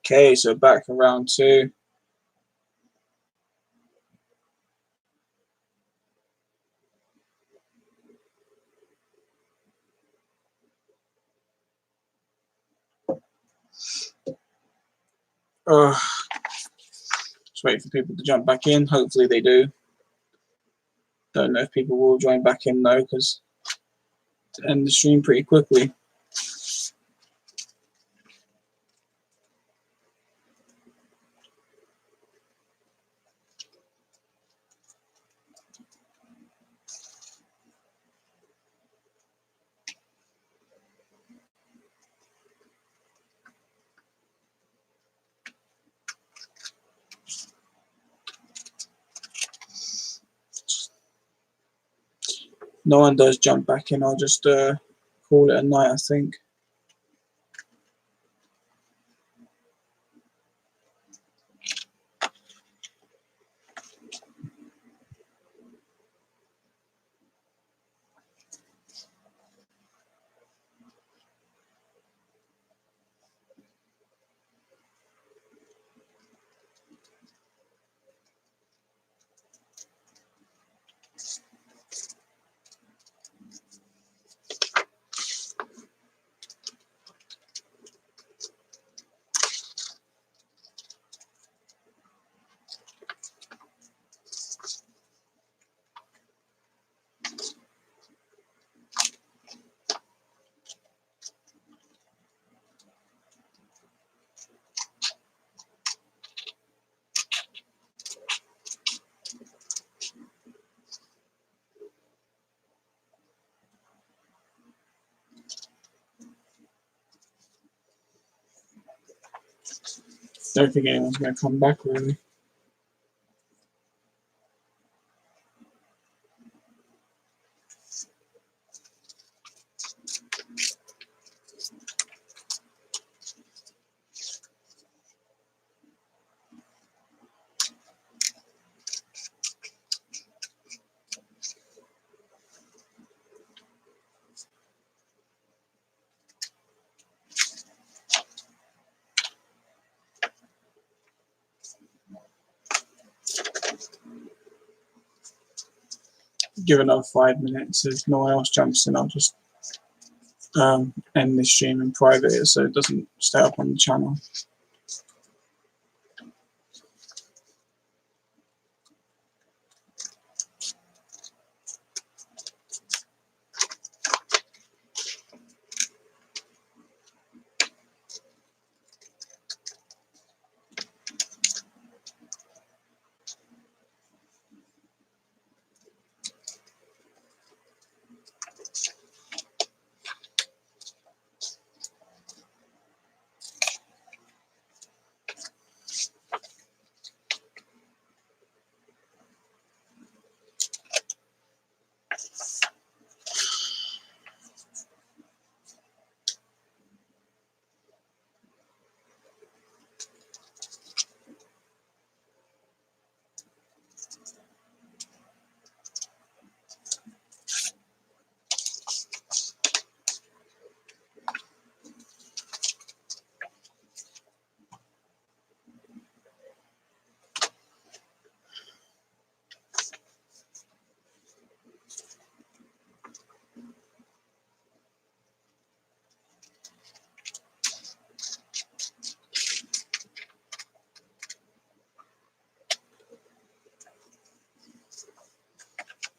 Okay, so back for round two. Just wait for people to jump back in. Hopefully they do. Don't know if people will join back in though, because to end the stream pretty quickly. No one does jump back in. I'll just call it a night, I think. Don't think anyone's going to come back really. Give another 5 minutes. If no one else jumps in, I'll just end this stream in private so it doesn't stay up on the channel.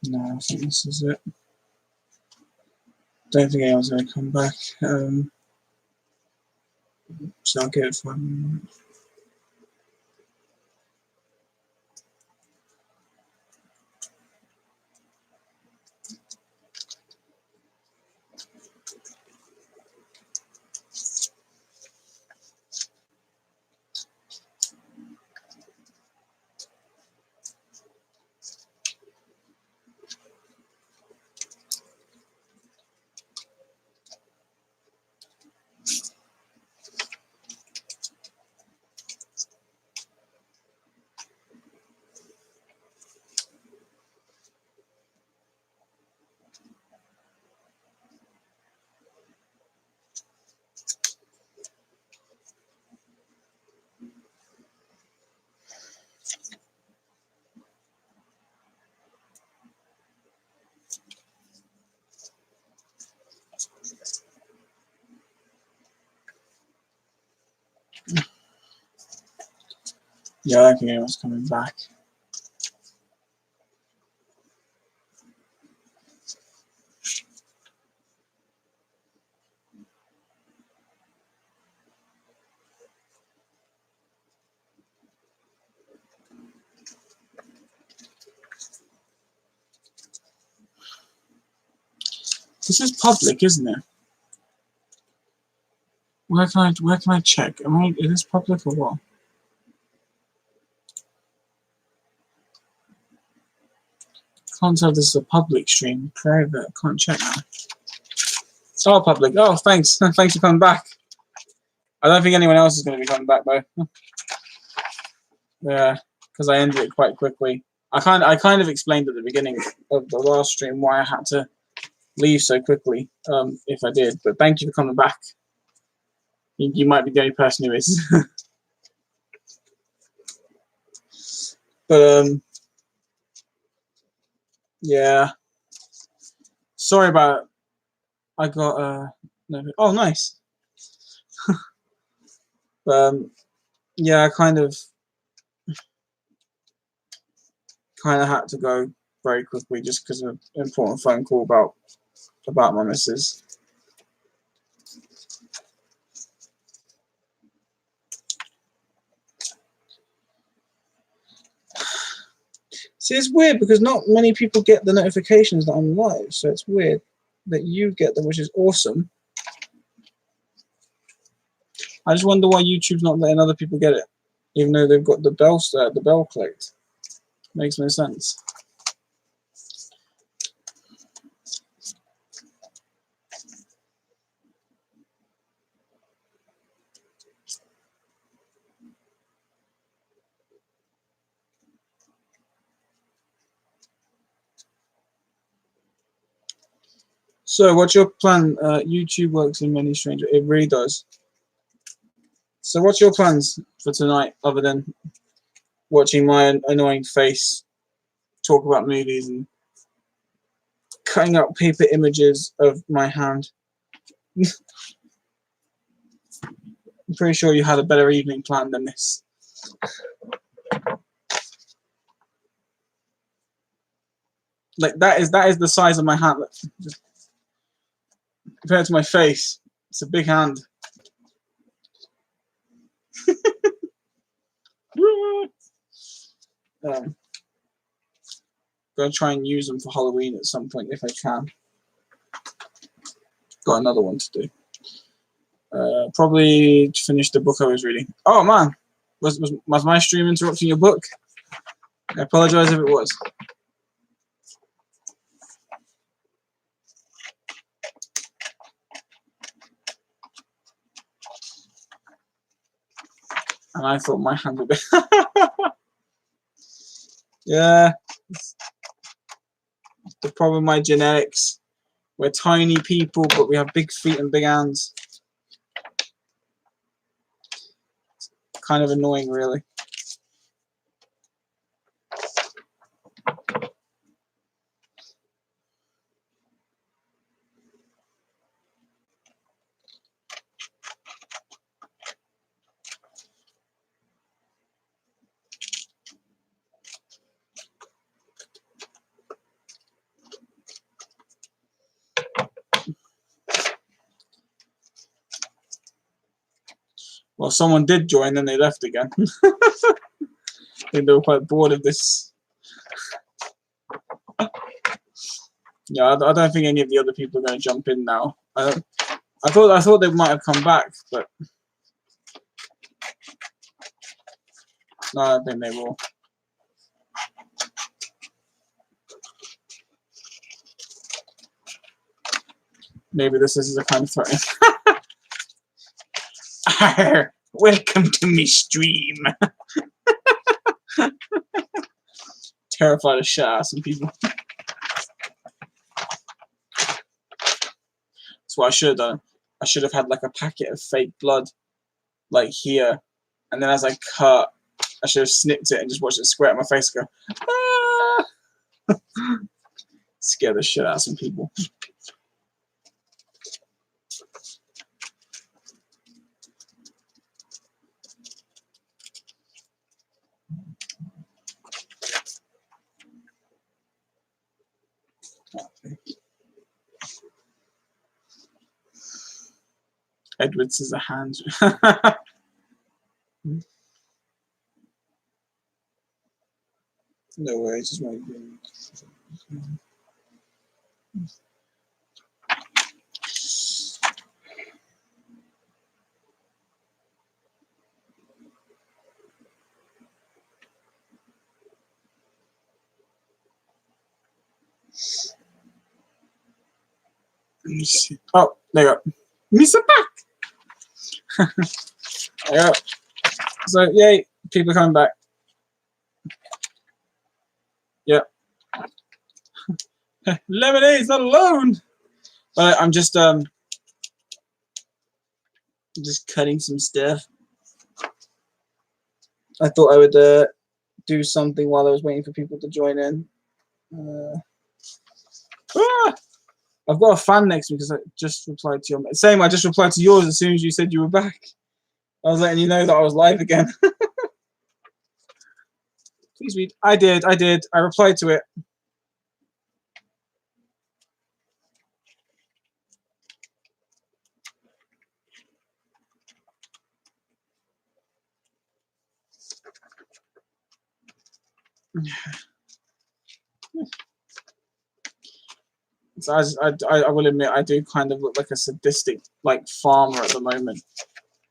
No, I think this is it. Don't think anyone's going to come back. So I'll give it 5 minutes. Yeah, I don't think anyone's coming back. This is public, isn't it? Where can I check? Is this public or what? Can't tell if this is a public stream. Private. Can't check now. It's all public. Oh, thanks. Thanks for coming back. I don't think anyone else is going to be coming back though. Yeah, because I ended it quite quickly. I kind of explained at the beginning of the last stream why I had to leave so quickly. If I did, but thank you for coming back. You might be the only person who is. But yeah. Sorry about. I got no. Oh, nice. Yeah, I kind of had to go very quickly just because of an important phone call about my missus. See, it's weird because not many people get the notifications that I'm live, so it's weird that you get them, which is awesome. I just wonder why YouTube's not letting other people get it, even though they've got the bell clicked. Makes no sense. So, what's your plan? YouTube works in many strange ways. It really does. So, what's your plans for tonight, other than watching my annoying face talk about movies and cutting up paper images of my hand? I'm pretty sure you had a better evening plan than this. Like that is the size of my hand. Compared to my face, it's a big hand. Gonna try and use them for Halloween at some point if I can. Got another one to do. Probably to finish the book I was reading. Oh man, was my stream interrupting your book? I apologize if it was. And I thought my hand would be. Yeah. The problem with my genetics. We're tiny people, but we have big feet and big hands. Kind of annoying, really. Well, someone did join, then they left again. I think they were quite bored of this. Yeah, I don't think any of the other people are going to jump in now. I thought they might have come back, but no, I don't think they will. Maybe this is a kind of threat. Welcome to my stream. Terrified of shit out of some people. That's what I should have done. I should have had like a packet of fake blood, like here, and then as I cut, I should have snipped it and just watched it squirt at my face and go, ah! Scare the shit out of some people. Edward Scissorhands. No worries, just might be. Oh, there you go. Mr. Back! There you go. So, yay, people are coming back. Yep. Lemonade's not alone! But I'm just cutting some stuff. I thought I would do something while I was waiting for people to join in. I've got a fan next to me because I just replied to your same. I just replied to yours as soon as you said you were back. I was letting you know that I was live again. Please read. I did. I replied to it. So I will admit I do kind of look like a sadistic like farmer at the moment.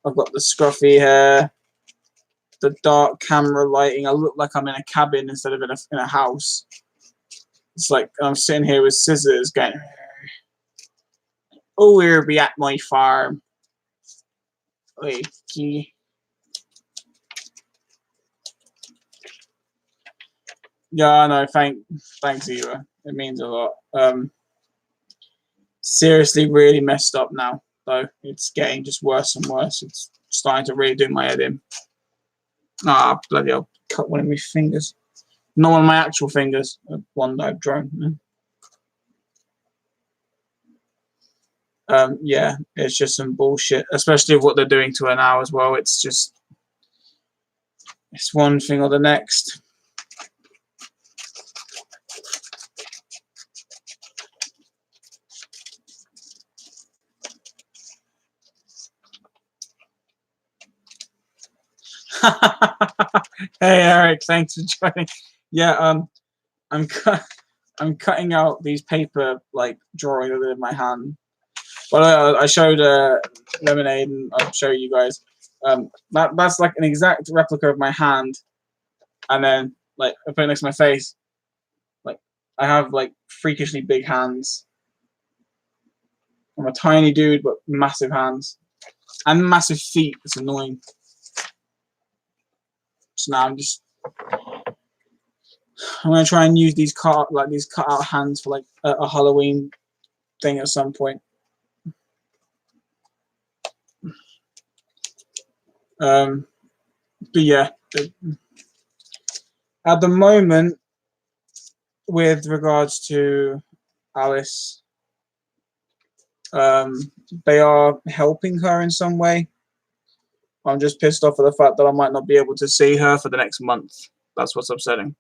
I've got the scruffy hair, the dark camera lighting. I look like I'm in a cabin instead of in a house. It's like I'm sitting here with scissors going, "Oh, we'll be at my farm." Wait, yeah, I know. Thanks, Eva. It means a lot. Seriously, really messed up now, though. It's getting just worse and worse. It's starting to really do my head in. Ah, bloody hell. Cut one of my fingers. Not one of my actual fingers. One that I've drawn. Yeah, it's just some bullshit. Especially what they're doing to her now as well. It's just... It's one thing or the next. Hey Eric, thanks for joining. Yeah, I'm cutting out these paper like drawings in my hand. Well, I showed Lemonade, and I'll show you guys. That's like an exact replica of my hand, and then like I put it next to my face. Like I have like freakishly big hands. I'm a tiny dude, but massive hands and massive feet. It's annoying. So now I'm gonna try and use these cut out hands for like a Halloween thing at some point. But yeah, at the moment, with regards to Alice, they are helping her in some way. I'm just pissed off at the fact that I might not be able to see her for the next month. That's what's upsetting.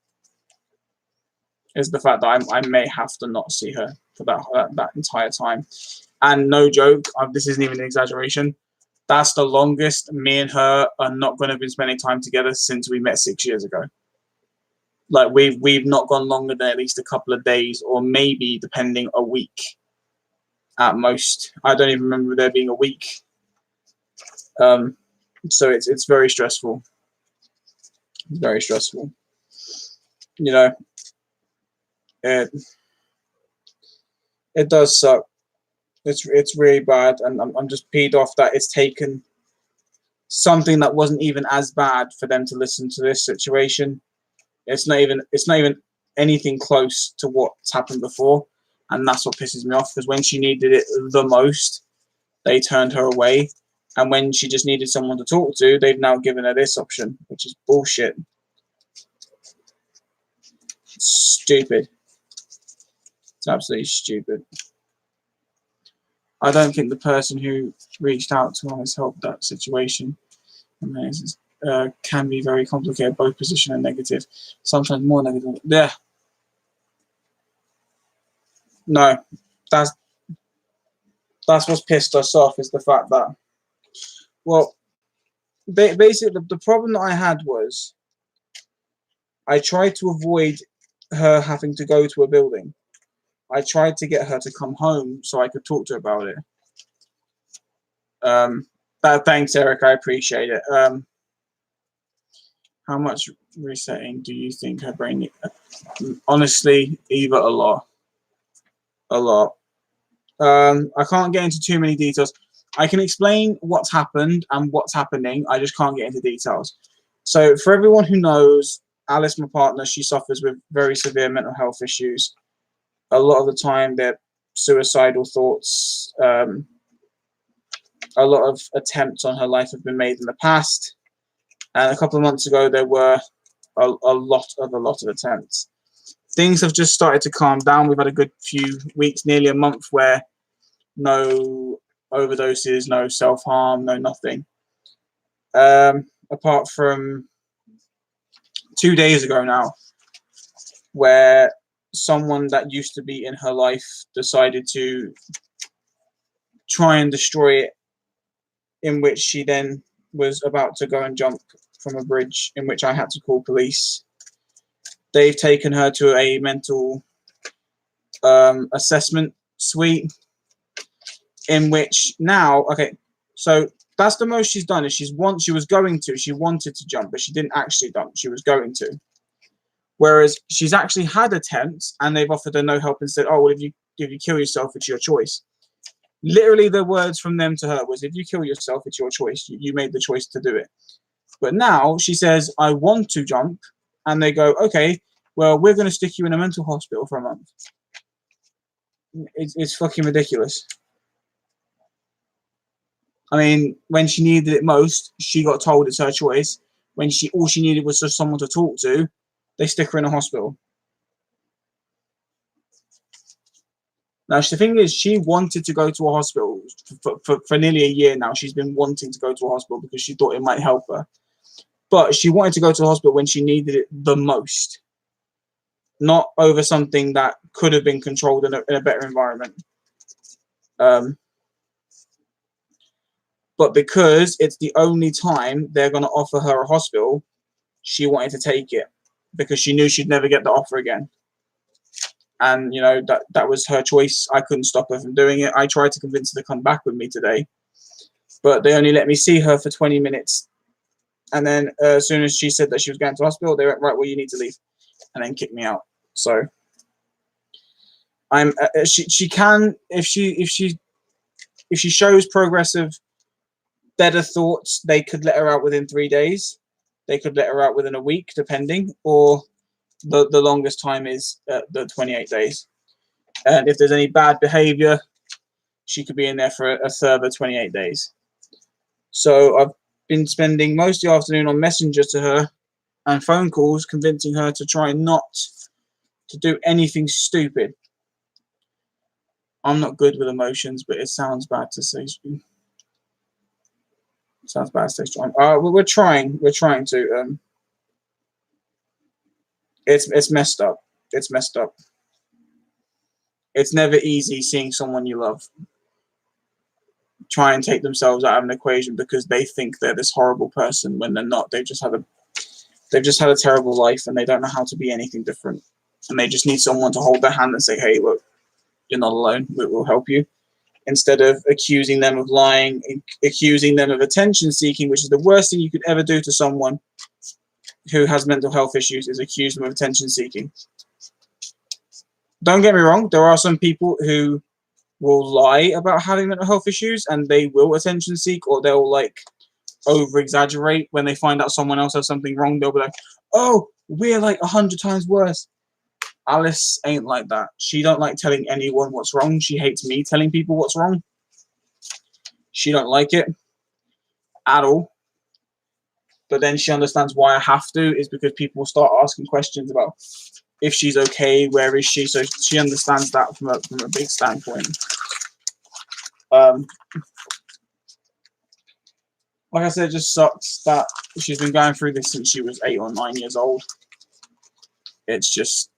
Is the fact that I may have to not see her for that entire time. And no joke, this isn't even an exaggeration. That's the longest me and her are not going to be spending time together since we met 6 years ago. Like we've not gone longer than at least a couple of days, or maybe depending a week at most. I don't even remember there being a week. So it's very stressful. It's very stressful. You know, it does suck. It's really bad, and I'm just peed off that it's taken something that wasn't even as bad for them to listen to this situation. It's not even anything close to what's happened before, and that's what pisses me off. Because when she needed it the most, they turned her away, and when she just needed someone to talk to, they've now given her this option, which is bullshit. It's stupid. It's absolutely stupid. I don't think the person who reached out to us helped that situation. I mean, can be very complicated, both position and negative. Sometimes more negative. Yeah. No, that's what's pissed us off, is the fact that, well, basically the problem that I had was I tried to avoid her having to go to a building. I tried to get her to come home so I could talk to her about it. Thanks, Eric. I appreciate it. How much resetting do you think her brain needs? Honestly, either a lot. A lot. I can't get into too many details. I can explain what's happened and what's happening. I just can't get into details. So for everyone who knows, Alice, my partner, she suffers with very severe mental health issues. A lot of the time, they're suicidal thoughts. A lot of attempts on her life have been made in the past. And a couple of months ago, there were a lot of attempts. Things have just started to calm down. We've had a good few weeks, nearly a month, where no overdoses, no self-harm, no nothing. Apart from 2 days ago now, where someone that used to be in her life decided to try and destroy it, in which she then was about to go and jump from a bridge, in which I had to call police. They've taken her to a mental assessment suite, in which now, okay, so that's the most she's done. Is she wanted to jump, but she didn't actually jump. She was going to. Whereas she's actually had attempts, and they've offered her no help and said, "Oh, well, if you kill yourself, it's your choice." Literally, the words from them to her was, "If you kill yourself, it's your choice. You made the choice to do it." But now she says, "I want to jump," and they go, "Okay, well, we're going to stick you in a mental hospital for a month." It's fucking ridiculous. I mean, when she needed it most, she got told it's her choice. When all she needed was just someone to talk to, they stick her in a hospital. Now, the thing is, she wanted to go to a hospital for nearly a year now. She's been wanting to go to a hospital because she thought it might help her. But she wanted to go to a hospital when she needed it the most, not over something that could have been controlled in a better environment. But because it's the only time they're going to offer her a hospital, she wanted to take it because she knew she'd never get the offer again. And, you know, that was her choice. I couldn't stop her from doing it. I tried to convince her to come back with me today, but they only let me see her for 20 minutes. And then as soon as she said that she was going to hospital, they went, "Right, well, you need to leave," and then kicked me out. So I'm she can, if she shows progressive better thoughts, they could let her out within 3 days. They could let her out within a week, depending, or the longest time is the 28 days. And if there's any bad behavior, she could be in there for a further 28 days. So I've been spending most of the afternoon on Messenger to her and phone calls, convincing her to try not to do anything stupid. I'm not good with emotions, but it sounds bad to say. Sounds bad to say strong. We're trying. We're trying to. It's messed up. It's messed up. It's never easy seeing someone you love try and take themselves out of an equation because they think they're this horrible person when they're not. They've just had a terrible life and they don't know how to be anything different. And they just need someone to hold their hand and say, "Hey, look, you're not alone. We'll help you." Instead of accusing them of lying, accusing them of attention seeking, which is the worst thing you could ever do to someone who has mental health issues, is accuse them of attention seeking. Don't get me wrong, there are some people who will lie about having mental health issues and they will attention seek, or they'll like over exaggerate when they find out someone else has something wrong. They'll be like, "Oh, we're like 100 times worse." Alice ain't like that. She don't like telling anyone what's wrong. She hates me telling people what's wrong. She don't like it at all. But then she understands why I have to, is because people will start asking questions about if she's okay, where is she. So she understands that from a big standpoint. Like I said, it just sucks that she's been going through this since she was 8 or 9 years old. It's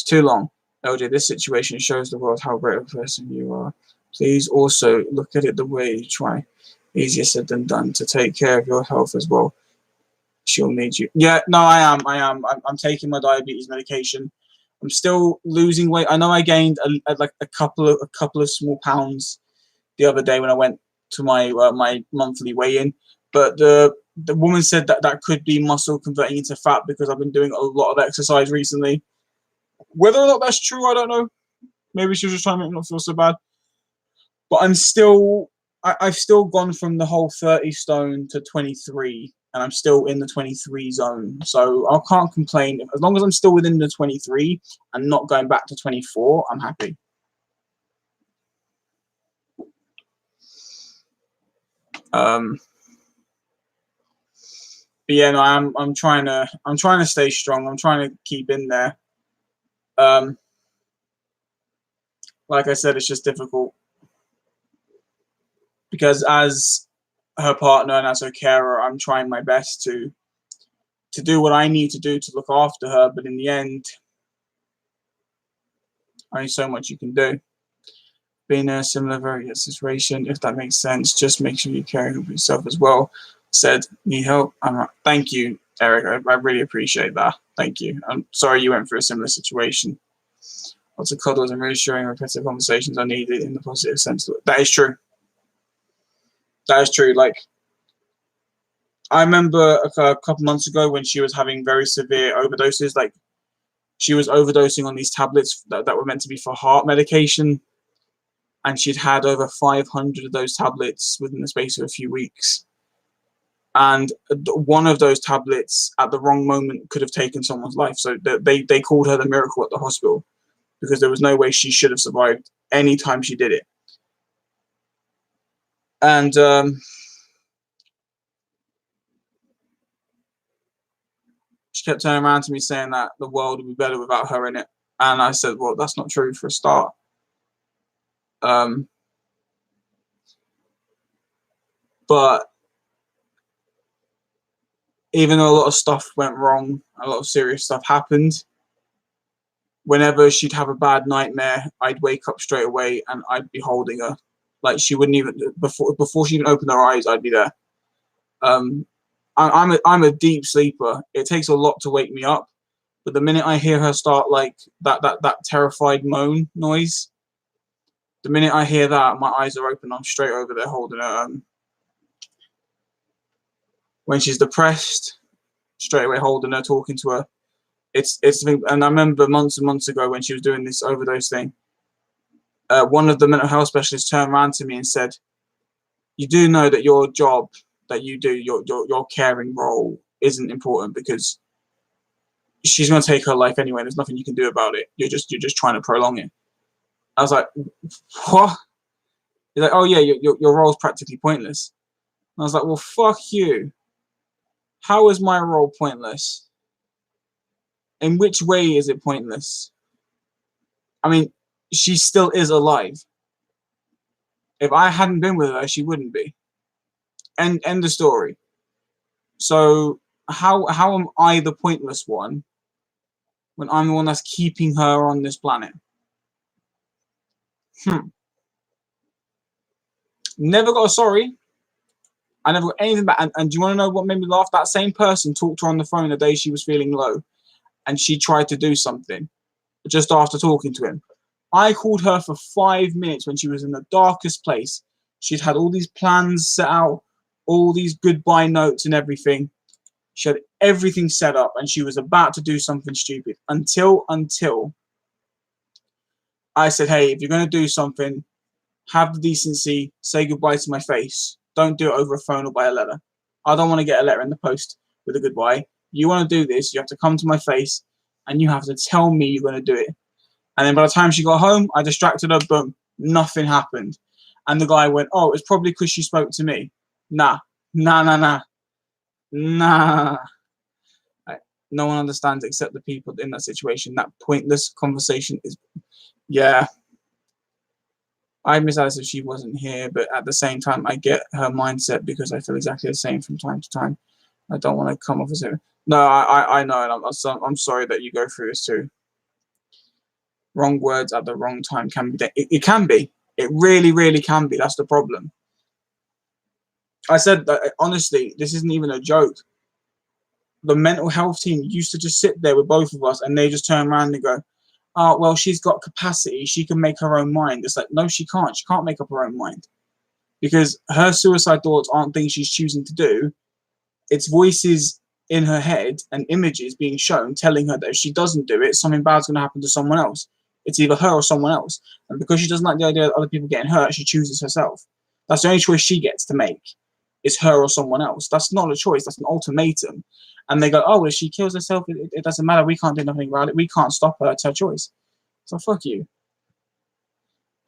too long. LJ, this situation shows the world how great a person you are. Please also look at it the way you try. Easier said than done. To take care of your health as well. She'll need you. Yeah, no, I am. I'm taking my diabetes medication. I'm still losing weight. I know I gained a couple of small pounds the other day when I went to my monthly weigh-in, but the woman said that could be muscle converting into fat because I've been doing a lot of exercise recently. Whether or not that's true, I don't know. Maybe she was just trying to make me not feel so bad. But I've still gone from the whole 30 stone to 23, and I'm still in the 23 zone. So I can't complain. As long as I'm still within the 23 and not going back to 24, I'm happy. But yeah, no, I'm trying to stay strong. I'm trying to keep in there. Like I said, it's just difficult because as her partner and as her carer, I'm trying my best to do what I need to do to look after her. But in the end, only so much you can do. Being in a similar very situation, if that makes sense, just make sure you're caring for yourself as well. Said, need help? Thank you, Eric. I really appreciate that. Thank you. I'm sorry you went through a similar situation. Lots of cuddles and reassuring repetitive conversations are needed in the positive sense. That is true. That is true. Like, I remember a couple months ago when she was having very severe overdoses. Like, she was overdosing on these tablets that were meant to be for heart medication. And she'd had over 500 of those tablets within the space of a few weeks. And one of those tablets at the wrong moment could have taken someone's life. So they called her the miracle at the hospital because there was no way she should have survived any time she did it. And she kept turning around to me saying that the world would be better without her in it. And I said, well, that's not true for a start. But even though a lot of stuff went wrong, a lot of serious stuff happened, whenever she'd have a bad nightmare, I'd wake up straight away and I'd be holding her. Like, she wouldn't even, before she even opened her eyes, I'd be there. I'm a deep sleeper. It takes a lot to wake me up. But the minute I hear her start like that terrified moan noise, the minute I hear that, my eyes are open. I'm straight over there holding her. When she's depressed, straight away holding her, talking to her. It's and I remember months and months ago when she was doing this overdose thing, one of the mental health specialists turned around to me and said, "You do know that your job that you do, your caring role, isn't important because she's going to take her life anyway. There's nothing you can do about it. You're just trying to prolong it." I was like, "What?" He's like, "Oh yeah, your role's practically pointless." And I was like, "Well, fuck you. How is my role pointless? In which way is it pointless? I mean, she still is alive. If I hadn't been with her, she wouldn't be. End the story. So how am I the pointless one when I'm the one that's keeping her on this planet?" Never got a sorry. I never got anything back. And do you want to know what made me laugh? That same person talked to her on the phone the day she was feeling low, and she tried to do something just after talking to him. I called her for 5 minutes when she was in the darkest place. She'd had all these plans set out, all these goodbye notes and everything. She had everything set up, and she was about to do something stupid until I said, "Hey, if you're going to do something, have the decency, say goodbye to my face. Don't do it over a phone or by a letter. I don't want to get a letter in the post with a goodbye. You want to do this, you have to come to my face, and you have to tell me you're going to do it." And then by the time she got home, I distracted her, boom, nothing happened. And the guy went, "Oh, it's probably because she spoke to me." Nah. No one understands except the people in that situation. That pointless conversation is, yeah. I miss Alice if she wasn't here, but at the same time, I get her mindset because I feel exactly the same from time to time. I don't want to come off as it. No, I know, and I'm sorry that you go through this too. Wrong words at the wrong time can be. It can be. It really, really can be. That's the problem. I said that honestly, this isn't even a joke. The mental health team used to just sit there with both of us, and they just turn around and go, "Oh, well, she's got capacity. She can make her own mind." It's like, no, she can't. She can't make up her own mind because her suicide thoughts aren't things she's choosing to do. It's voices in her head and images being shown telling her that if she doesn't do it, something bad's going to happen to someone else. It's either her or someone else. And because she doesn't like the idea of other people getting hurt, she chooses herself. That's the only choice she gets to make. It's her or someone else. That's not a choice. That's an ultimatum. And they go, oh, well, if she kills herself, it doesn't matter. We can't do nothing about it. We can't stop her. It's her choice. So fuck you.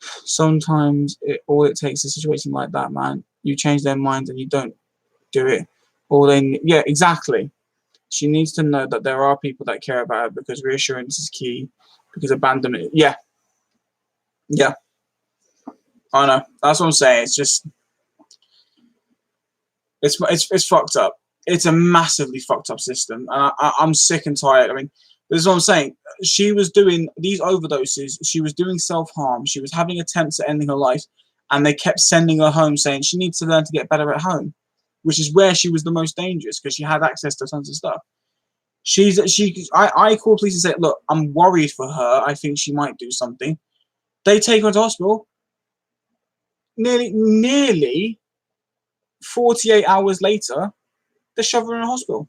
Sometimes all it takes is a situation like that, man. You change their minds and you don't do it. Yeah, exactly. She needs to know that there are people that care about her because reassurance is key. Because abandonment, yeah, I know. That's what I'm saying. It's just, it's fucked up. It's a massively fucked up system, and I'm sick and tired. I mean, this is what I'm saying. She was doing these overdoses. She was doing self-harm. She was having attempts at ending her life, and they kept sending her home saying she needs to learn to get better at home, which is where she was the most dangerous because she had access to tons of stuff. I call police and say, look, I'm worried for her. I think she might do something. They take her to hospital. Nearly 48 hours later, they shove her in a hospital.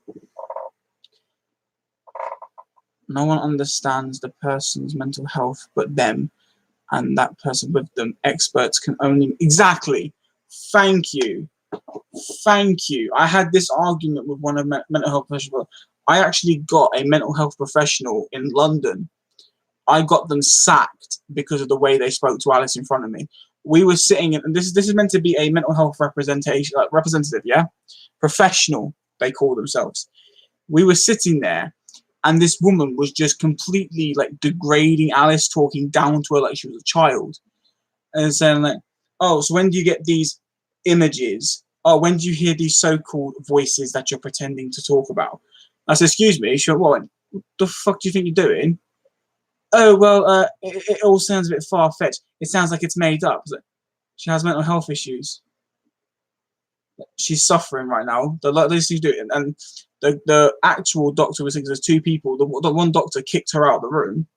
No one understands the person's mental health but them, and that person with them. Experts can only... Exactly. Thank you. I had this argument with one of mental health professionals. I actually got a mental health professional in London. I got them sacked because of the way they spoke to Alice in front of me. We were sitting in, and this is meant to be a mental health representative, yeah? Professional, they call themselves. We were sitting there, and this woman was just completely like degrading Alice, talking down to her like she was a child. And saying like, oh, so when do you get these images? Oh, when do you hear these so-called voices that you're pretending to talk about? I said, excuse me. She went, what the fuck do you think you're doing? Oh, well, it all sounds a bit far-fetched. It sounds like it's made up. She has mental health issues. She's suffering right now. And the actual doctor was thinking there's two people. The one doctor kicked her out of the room.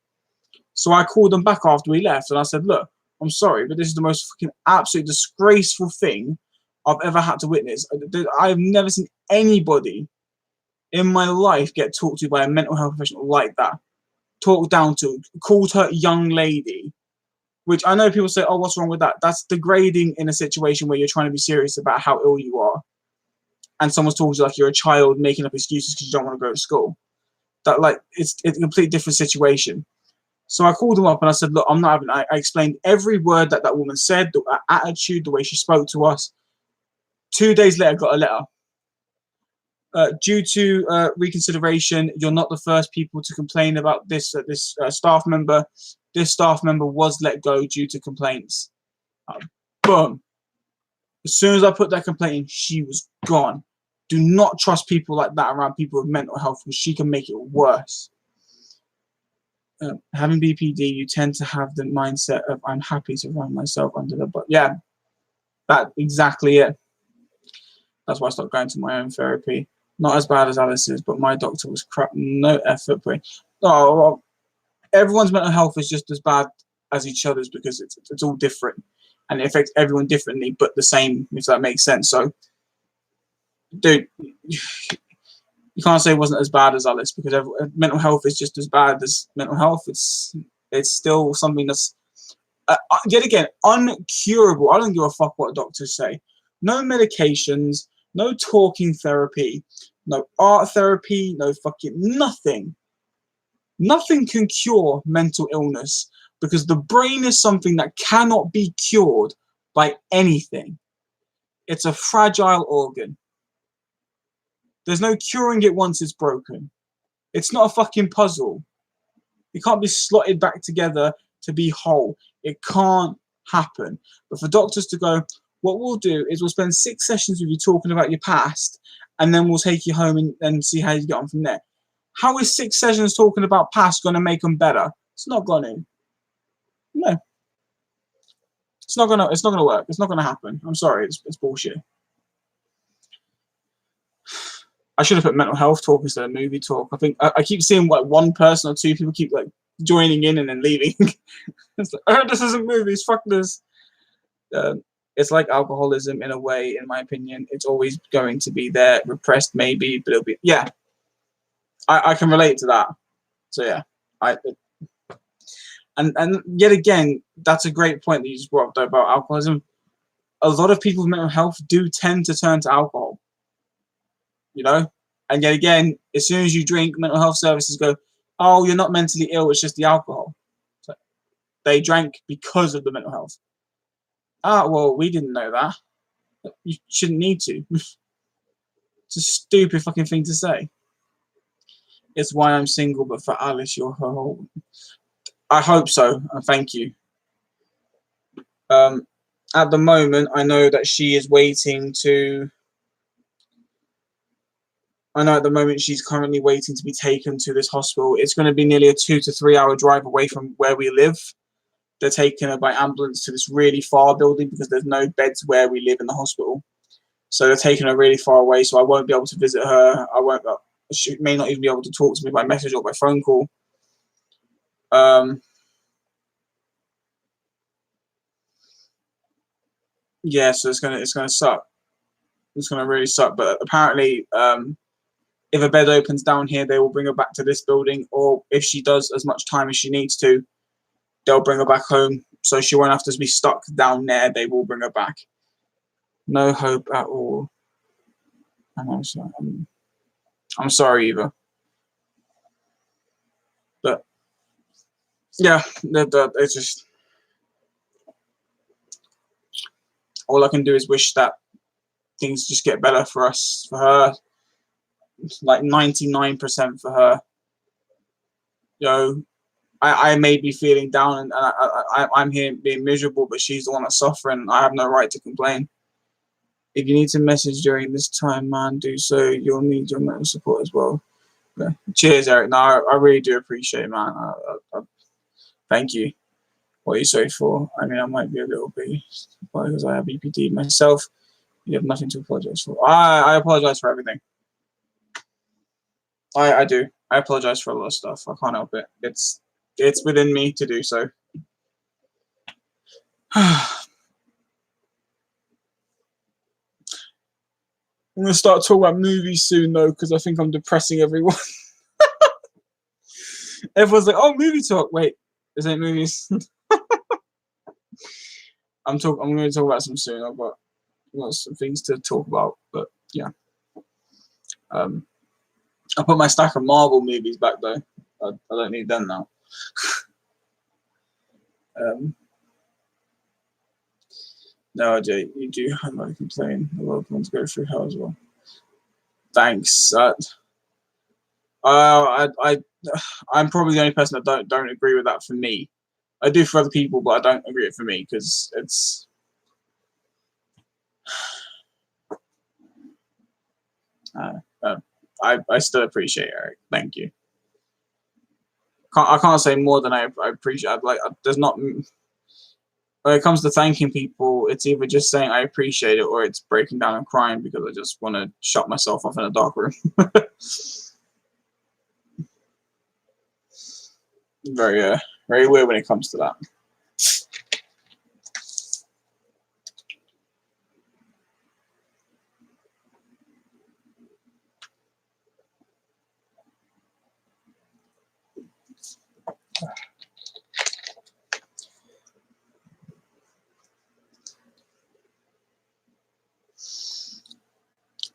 So I called them back after we left, and I said, look, I'm sorry, but this is the most fucking absolute disgraceful thing I've ever had to witness. I've never seen anybody in my life get talked to by a mental health professional like that. Talked down to, called her young lady, which I know people say, oh, what's wrong with that? That's degrading in a situation where you're trying to be serious about how ill you are. And someone's talking to you like you're a child making up excuses because you don't want to go to school. That, like, it's a completely different situation. So I called them up and I said, look, I'm not having... I explained every word that woman said, the attitude, the way she spoke to us. 2 days later, I got a letter. Due to reconsideration, you're not the first people to complain about this staff member. This staff member was let go due to complaints. Boom. As soon as I put that complaint in, she was gone. Do not trust people like that around people with mental health because she can make it worse. Having BPD, you tend to have the mindset of I'm happy to run myself under the butt. Yeah, that's exactly it. That's why I stopped going to my own therapy. Not as bad as Alice's, but my doctor was crap. No effort. Oh, well, everyone's mental health is just as bad as each other's because it's all different. And it affects everyone differently, but the same, if that makes sense. So, dude, you can't say it wasn't as bad as Alice because mental health is just as bad as mental health. It's still something that's, yet again, uncurable. I don't give a fuck what doctors say. No medications, no talking therapy, no art therapy, no fucking nothing. Nothing can cure mental illness because the brain is something that cannot be cured by anything. It's a fragile organ. There's no curing it once it's broken. It's not a fucking puzzle. It can't be slotted back together to be whole. It can't happen. But for doctors to go, what we'll do is we'll spend 6 sessions with you talking about your past, and then we'll take you home and see how you get on from there. How is 6 sessions talking about past going to make them better? It's not going to. No, it's not gonna work. It's not gonna happen. I'm sorry, it's bullshit. I should have put mental health talk instead of movie talk. I think I keep seeing like one person or two people keep like joining in and then leaving. It's like, oh, this isn't movies. Fuck this. It's like alcoholism in a way, in my opinion. It's always going to be there, repressed maybe, but it'll be I can relate to that. So yeah, and yet again, that's a great point that you just brought up though, about alcoholism. A lot of people with mental health do tend to turn to alcohol, you know? And yet again, as soon as you drink, mental health services go, oh, you're not mentally ill, it's just the alcohol. So they drank because of the mental health. Ah, well, we didn't know that. You shouldn't need to. It's a stupid fucking thing to say. It's why I'm single, but for Alice, you're her whole. I hope so, and thank you. At the moment, I know that she is waiting to. I know at the moment she's currently waiting to be taken to this hospital. It's going to be nearly a 2 to 3 hour drive away from where we live. They're taking her by ambulance to this really far building because there's no beds where we live in the hospital. So they're taking her really far away. So I won't be able to visit her. She may not even be able to talk to me by message or by phone call. Yeah, so it's gonna suck. It's gonna really suck. But apparently, if a bed opens down here, they will bring her back to this building, or if she does as much time as she needs to, they'll bring her back home. So she won't have to be stuck down there. They will bring her back. No hope at all. I'm sorry, Eva. But yeah, it's just all I can do is wish that things just get better for us, for her, like 99% for her. You know, I may be feeling down and I'm here being miserable, but she's the one that's suffering. I have no right to complain. If you need to message during this time, man, do so. You'll need your mental support as well. Okay. Cheers, Eric. No, I really do appreciate it, man. Thank you. What are you sorry for? I mean, I might be a little bit because I have EPD myself. You have nothing to apologize for. I apologize for everything. I do. I apologize for a lot of stuff. I can't help it. It's within me to do so. I'm gonna start talking about movies soon though, because I think I'm depressing everyone. Everyone's like, "Oh, movie talk." Wait, this ain't movies. I'm going to talk about some soon. I've got some things to talk about, but yeah. I put my stack of Marvel movies back though. I don't need them now. No, Jay, you do have no complaint. A lot of ones go through hell as well. Thanks. I'm probably the only person that don't agree with that for me. I do for other people, but I don't agree with it for me because it's. I still appreciate it, Eric. Thank you. I can't say more than I appreciate. There's not. When it comes to thanking people, it's either just saying I appreciate it or it's breaking down and crying because I just want to shut myself off in a dark room. Very very weird when it comes to that.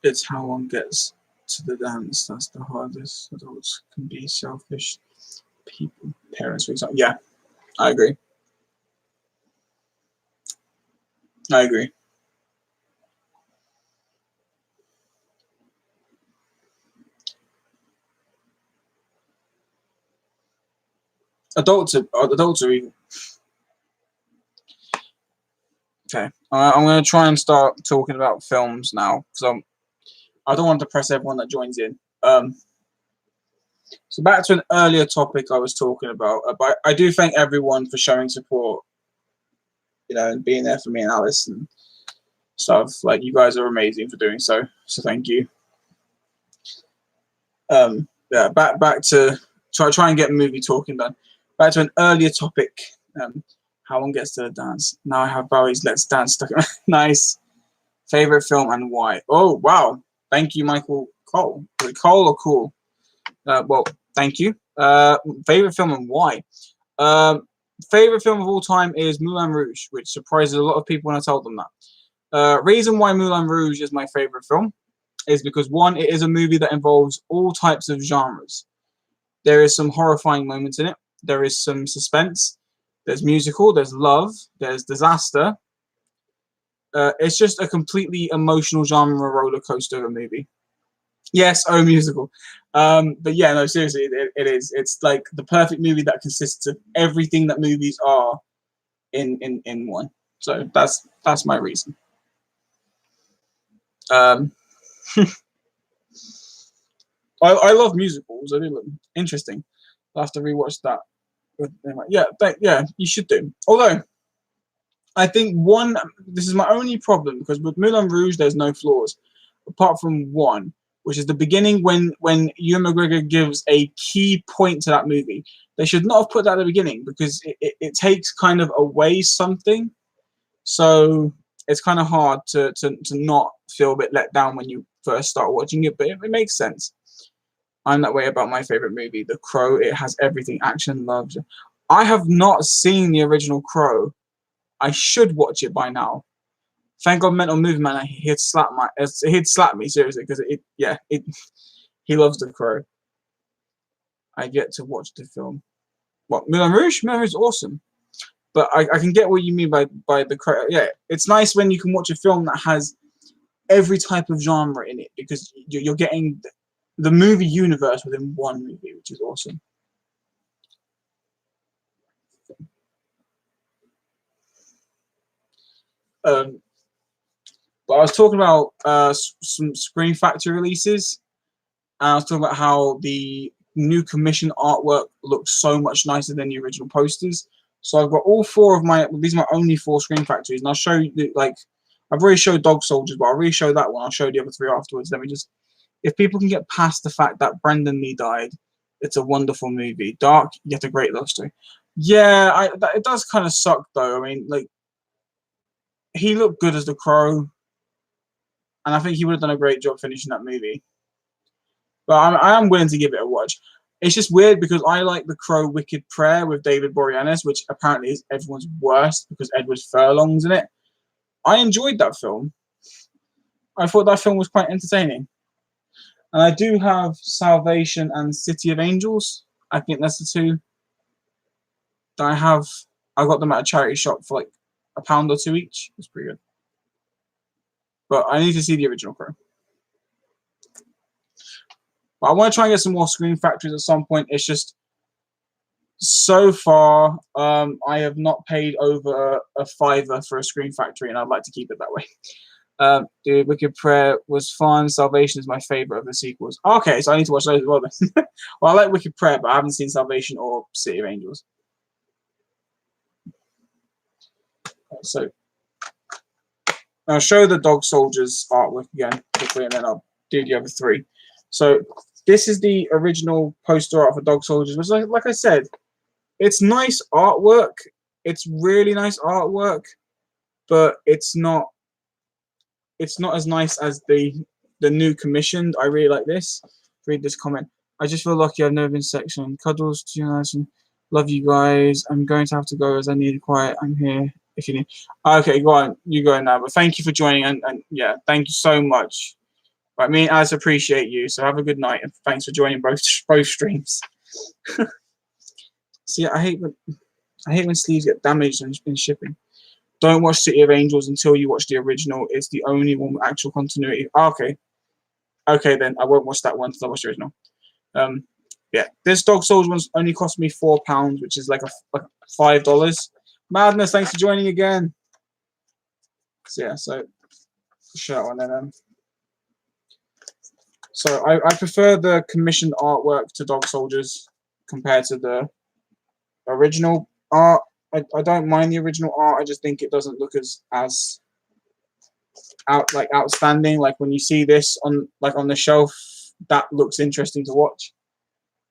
It's how one gets to the dance that's the hardest. Adults can be selfish people, parents, for example. Yeah, I agree. I agree. Adults are evil. Okay, I'm going to try and start talking about films now because I don't want to depress everyone that joins in. So back to an earlier topic I was talking about. But I do thank everyone for showing support, you know, and being there for me and Alice and stuff. Like, you guys are amazing for doing so. So thank you. Yeah, back to try and get movie talking done. Back to an earlier topic. How one gets to the dance. Now I have Bowie's Let's Dance stuck in. Nice. Favorite film and why? Oh, wow. Thank you, Michael Cole. Is it Cole or Cool? Well, thank you. Favorite film and why? Favorite film of all time is Moulin Rouge, which surprises a lot of people when I told them that. Reason why Moulin Rouge is my favorite film is because, one, it is a movie that involves all types of genres. There is some horrifying moments in it. There is some suspense. There's musical. There's love. There's disaster. It's just a completely emotional genre roller coaster of a movie. Yes, musical. But yeah, no, seriously, it is. It's like the perfect movie that consists of everything that movies are in one. So that's my reason. I love musicals. I do look interesting. I'll have to rewatch that. Yeah, you should do. Although, I think this is my only problem, because with Moulin Rouge, there's no flaws, apart from one, which is the beginning when Ewan McGregor gives a key point to that movie. They should not have put that at the beginning, because it takes kind of away something. So it's kind of hard to not feel a bit let down when you first start watching it, but it makes sense. I'm that way about my favorite movie, The Crow. It has everything: action, love. I have not seen the original Crow. I should watch it by now. Thank God Mental Movement, he'd slap me seriously, because he loves The Crow. I get to watch the film. What, Moulin Rouge? Moulin Rouge is awesome. But I can get what you mean by The Crow. Yeah, it's nice when you can watch a film that has every type of genre in it, because you're getting the movie universe within one movie, which is awesome. But I was talking about some Screen Factory releases, and I was talking about how the new commission artwork looks so much nicer than the original posters. So I've got all four of these are my only four Screen Factories, and I'll show you, like, I've already showed Dog Soldiers, but I'll re-show that one. I'll show the other three afterwards. Let me just, if people can get past the fact that Brandon Lee died, it's a wonderful movie. Dark, yet a great love story. Yeah, it does kind of suck, though. I mean, like, he looked good as the Crow, and I think he would have done a great job finishing that movie. But I am willing to give it a watch. It's just weird because I like The Crow Wicked Prayer with David Boreanaz, which apparently is everyone's worst because Edward Furlong's in it. I enjoyed that film. I thought that film was quite entertaining. And I do have Salvation and City of Angels. I think that's the two that I have. I got them at a charity shop for like £1 or £2 each. It's pretty good. But I need to see the original Crow. But I want to try and get some more Screen Factories at some point. It's just, so far, I have not paid over a £5 for a Screen Factory, and I'd like to keep it that way. Dude, Wicked Prayer was fun. Salvation is my favorite of the sequels. Okay, so I need to watch those as well then. Well, I like Wicked Prayer, but I haven't seen Salvation or City of Angels. So I'll show the Dog Soldiers artwork again quickly, and then I'll do the other three. So this is the original poster art for Dog Soldiers, which, like I said, it's nice artwork. It's really nice artwork, but it's not as nice as the new commissioned. I really like this. Read this comment. I just feel lucky I've never been sectioned. Cuddles to you guys and love you guys. I'm going to have to go as I need quiet. I'm here if you need. Okay, go on. You go now. But thank you for joining, and yeah, thank you so much. Right, me and Alice appreciate you. So have a good night, and thanks for joining both streams. See, I hate when sleeves get damaged in shipping. Don't watch City of Angels until you watch the original. It's the only one with actual continuity. Okay. Okay, then I won't watch that one until I watch the original. Yeah, this Dog Souls one's only cost me £4, which is like $5. Madness, thanks for joining again. So yeah, so sure, and then So I prefer the commissioned artwork to Dog Soldiers compared to the original art. I don't mind the original art. I just think it doesn't look as outstanding. Like when you see this on the shelf, that looks interesting to watch.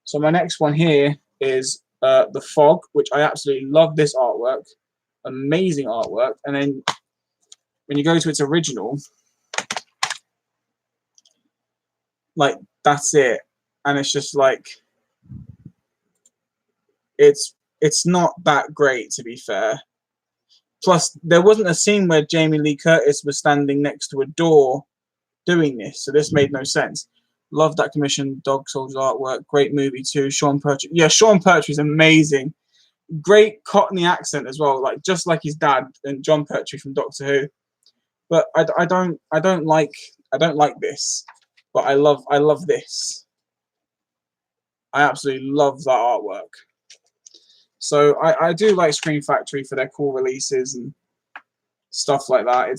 So my next one here is The Fog, which I absolutely love this artwork. Amazing artwork. And then when you go to its original, like that's it. And it's just like it's not that great, to be fair. Plus, there wasn't a scene where Jamie Lee Curtis was standing next to a door doing this, so this made no sense. Love that commissioned Dog Soldiers artwork. Great movie too. Sean Pertwee. Yeah, Sean Pertwee is amazing. Great Cockney accent as well, like just like his dad and John Pertwee from Doctor Who. But I don't like this, but I love this. I absolutely love that artwork. So I do like Scream Factory for their cool releases and stuff like that.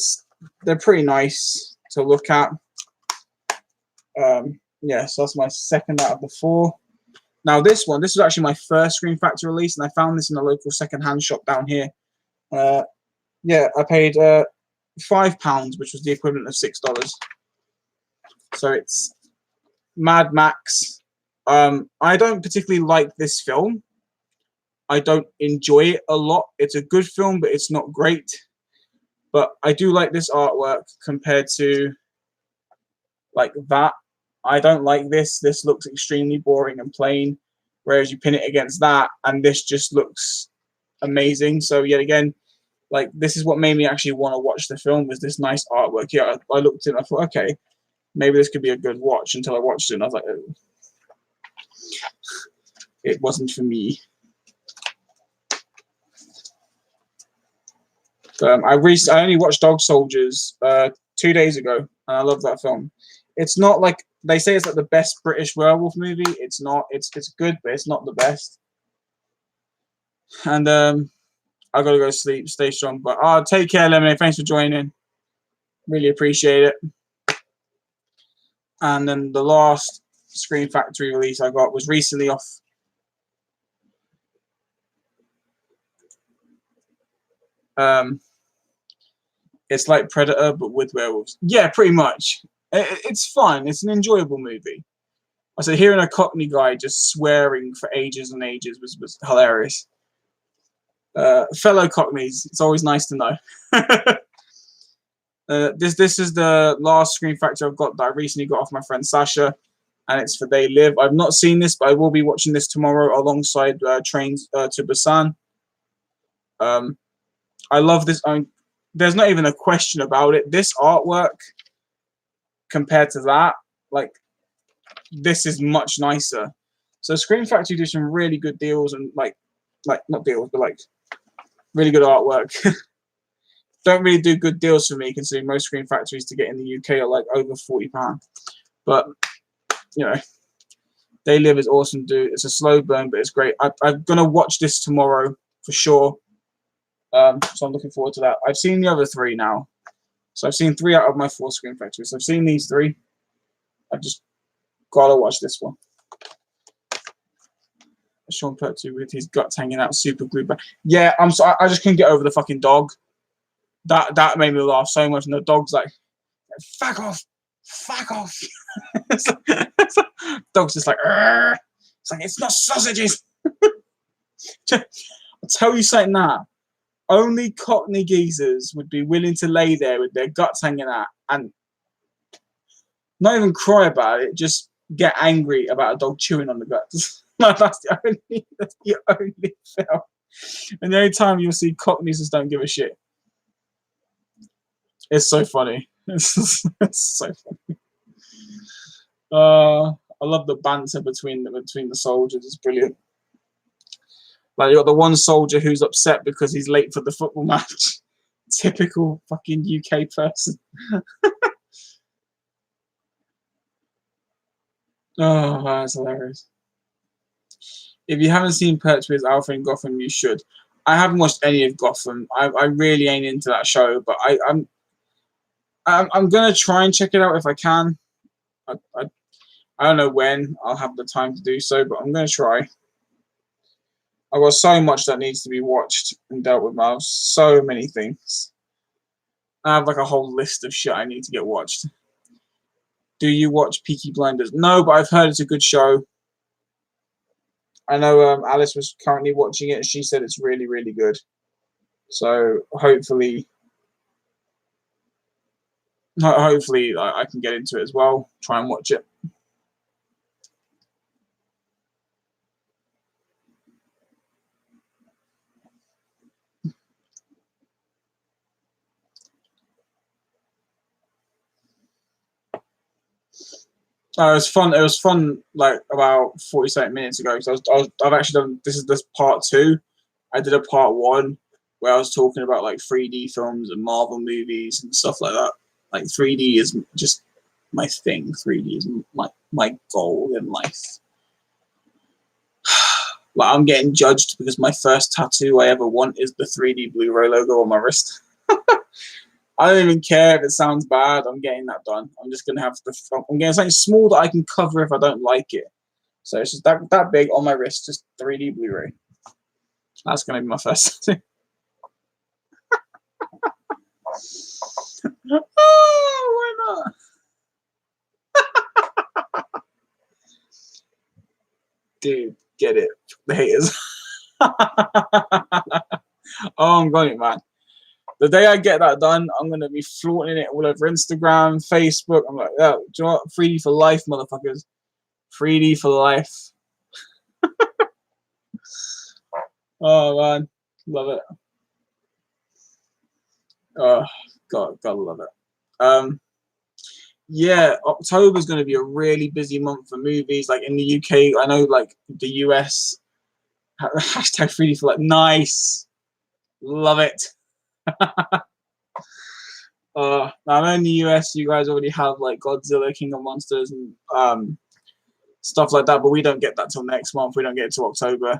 They're pretty nice to look at. Yeah, so that's my second out of the 4. Now this was actually my first Scream Factory release, and I found this in a local second-hand shop down here. Yeah, I paid £5, which was the equivalent of $6. So it's Mad Max. I don't particularly like this film. I don't enjoy it a lot. It's a good film, but it's not great. But I do like this artwork compared to like that. I don't like this. This looks extremely boring and plain. Whereas you pin it against that, and this just looks amazing. So yet again, like this is what made me actually want to watch the film, was this nice artwork. Yeah, I looked at it and I thought, okay, maybe this could be a good watch, until I watched it and I was like, oh, it wasn't for me. I only watched Dog Soldiers 2 days ago, and I love that film. It's not like they say it's like the best British werewolf movie. It's not. It's good, but it's not the best. And I gotta go sleep. Stay strong. But take care, Lemonade. Thanks for joining. Really appreciate it. And then the last Scream Factory release I got was recently off. It's like Predator, but with werewolves. Yeah, pretty much. It's fun. It's an enjoyable movie. I said, hearing a Cockney guy just swearing for ages and ages was hilarious. Fellow Cockneys, it's always nice to know. This is the last Scream Factory I've got that I recently got off my friend Sasha, and it's for They Live. I've not seen this, but I will be watching this tomorrow alongside Trains to Busan. I love this. There's not even a question about it. This artwork compared to that, like, this is much nicer. So Scream Factory do some really good deals, and like not deals, but like really good artwork. Don't really do good deals for me, considering most Scream Factories to get in the UK are like over £40. But you know, They Live is awesome, dude. It's a slow burn, but it's great. I'm gonna watch this tomorrow for sure. So I'm looking forward to that. I've seen the other 3 now. So I've seen 3 out of my 4 Scream Factories. So I've seen these 3. I've just gotta watch this one. Sean Pertwee with his guts hanging out, super glued back. Yeah, I'm sorry. I just couldn't get over the fucking dog. That made me laugh so much. And the dog's like, fuck off. Fuck off. Dog's just like, argh. It's like, it's not sausages. I'll tell you something now. Only Cockney geezers would be willing to lay there with their guts hanging out and not even cry about it, just get angry about a dog chewing on the guts. That's the only film. And the only time you'll see Cockneys just don't give a shit. It's so funny. It's so funny. I love the banter between the soldiers. It's brilliant. Like, you got the one soldier who's upset because he's late for the football match. Typical fucking UK person. Oh, that's hilarious. If you haven't seen Pertwee's Alpha in Gotham, you should. I haven't watched any of Gotham. I really ain't into that show, but I'm gonna try and check it out if I can. I don't know when I'll have the time to do so, but I'm going to try. I've got so much that needs to be watched and dealt with now. So many things. I have like a whole list of shit I need to get watched. Do you watch Peaky Blinders? No, but I've heard it's a good show. I know Alice was currently watching it. And she said it's really, really good. So hopefully I can get into it as well. Try and watch it. It was fun. It was fun. Like about 47 minutes ago. So I've actually done. This is this part 2. I did a part 1 where I was talking about like 3D films and Marvel movies and stuff like that. Like 3D is just my thing. 3D is my goal in life. Like I'm getting judged because my first tattoo I ever want is the 3D Blu-ray logo on my wrist. I don't even care if it sounds bad. I'm getting that done. I'm just gonna have I'm getting something small that I can cover if I don't like it. So it's just that big on my wrist, just 3D Blu-ray. That's gonna be my first tattoo. Oh, why not? Dude, get it. The haters. Oh, I'm going it, man. The day I get that done, I'm gonna be flaunting it all over Instagram, Facebook. I'm like, yeah, do you know what? 3D for life, motherfuckers. 3D for life. Oh man, love it. Oh God, gotta love it. Yeah, October's going to be a really busy month for movies. Like in the UK, I know like the US hashtag 3D for like nice, love it. Now I'm in the US. You guys already have like Godzilla, King of Monsters, and stuff like that. But we don't get that till next month. We don't get it till October.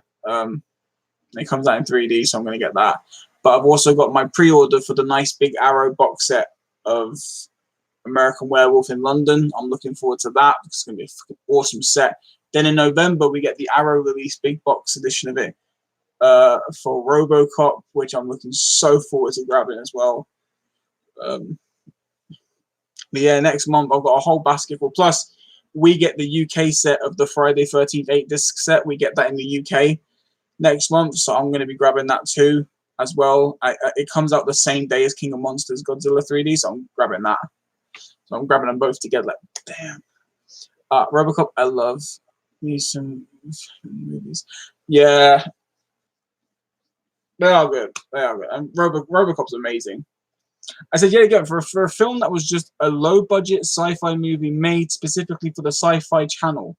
It comes out in 3D, so I'm going to get that. But I've also got my pre-order for the nice big Arrow box set of American Werewolf in London. I'm looking forward to that. It's going to be a fucking awesome set. Then in November, we get the Arrow release big box edition of it for RoboCop, which I'm looking so forward to grabbing as well. But yeah, next month I've got a whole basket full. Plus, we get the UK set of the Friday 13th 8-disc set. We get that in the UK next month, so I'm going to be grabbing that too as well. It comes out the same day as King of Monsters Godzilla 3D, so I'm grabbing that. So I'm grabbing them both together. Like, damn. RoboCop, I love me some movies. Yeah, they are good. They are good. And RoboCop's amazing. I said, yeah, again, for a film that was just a low-budget sci-fi movie made specifically for the Sci-Fi Channel,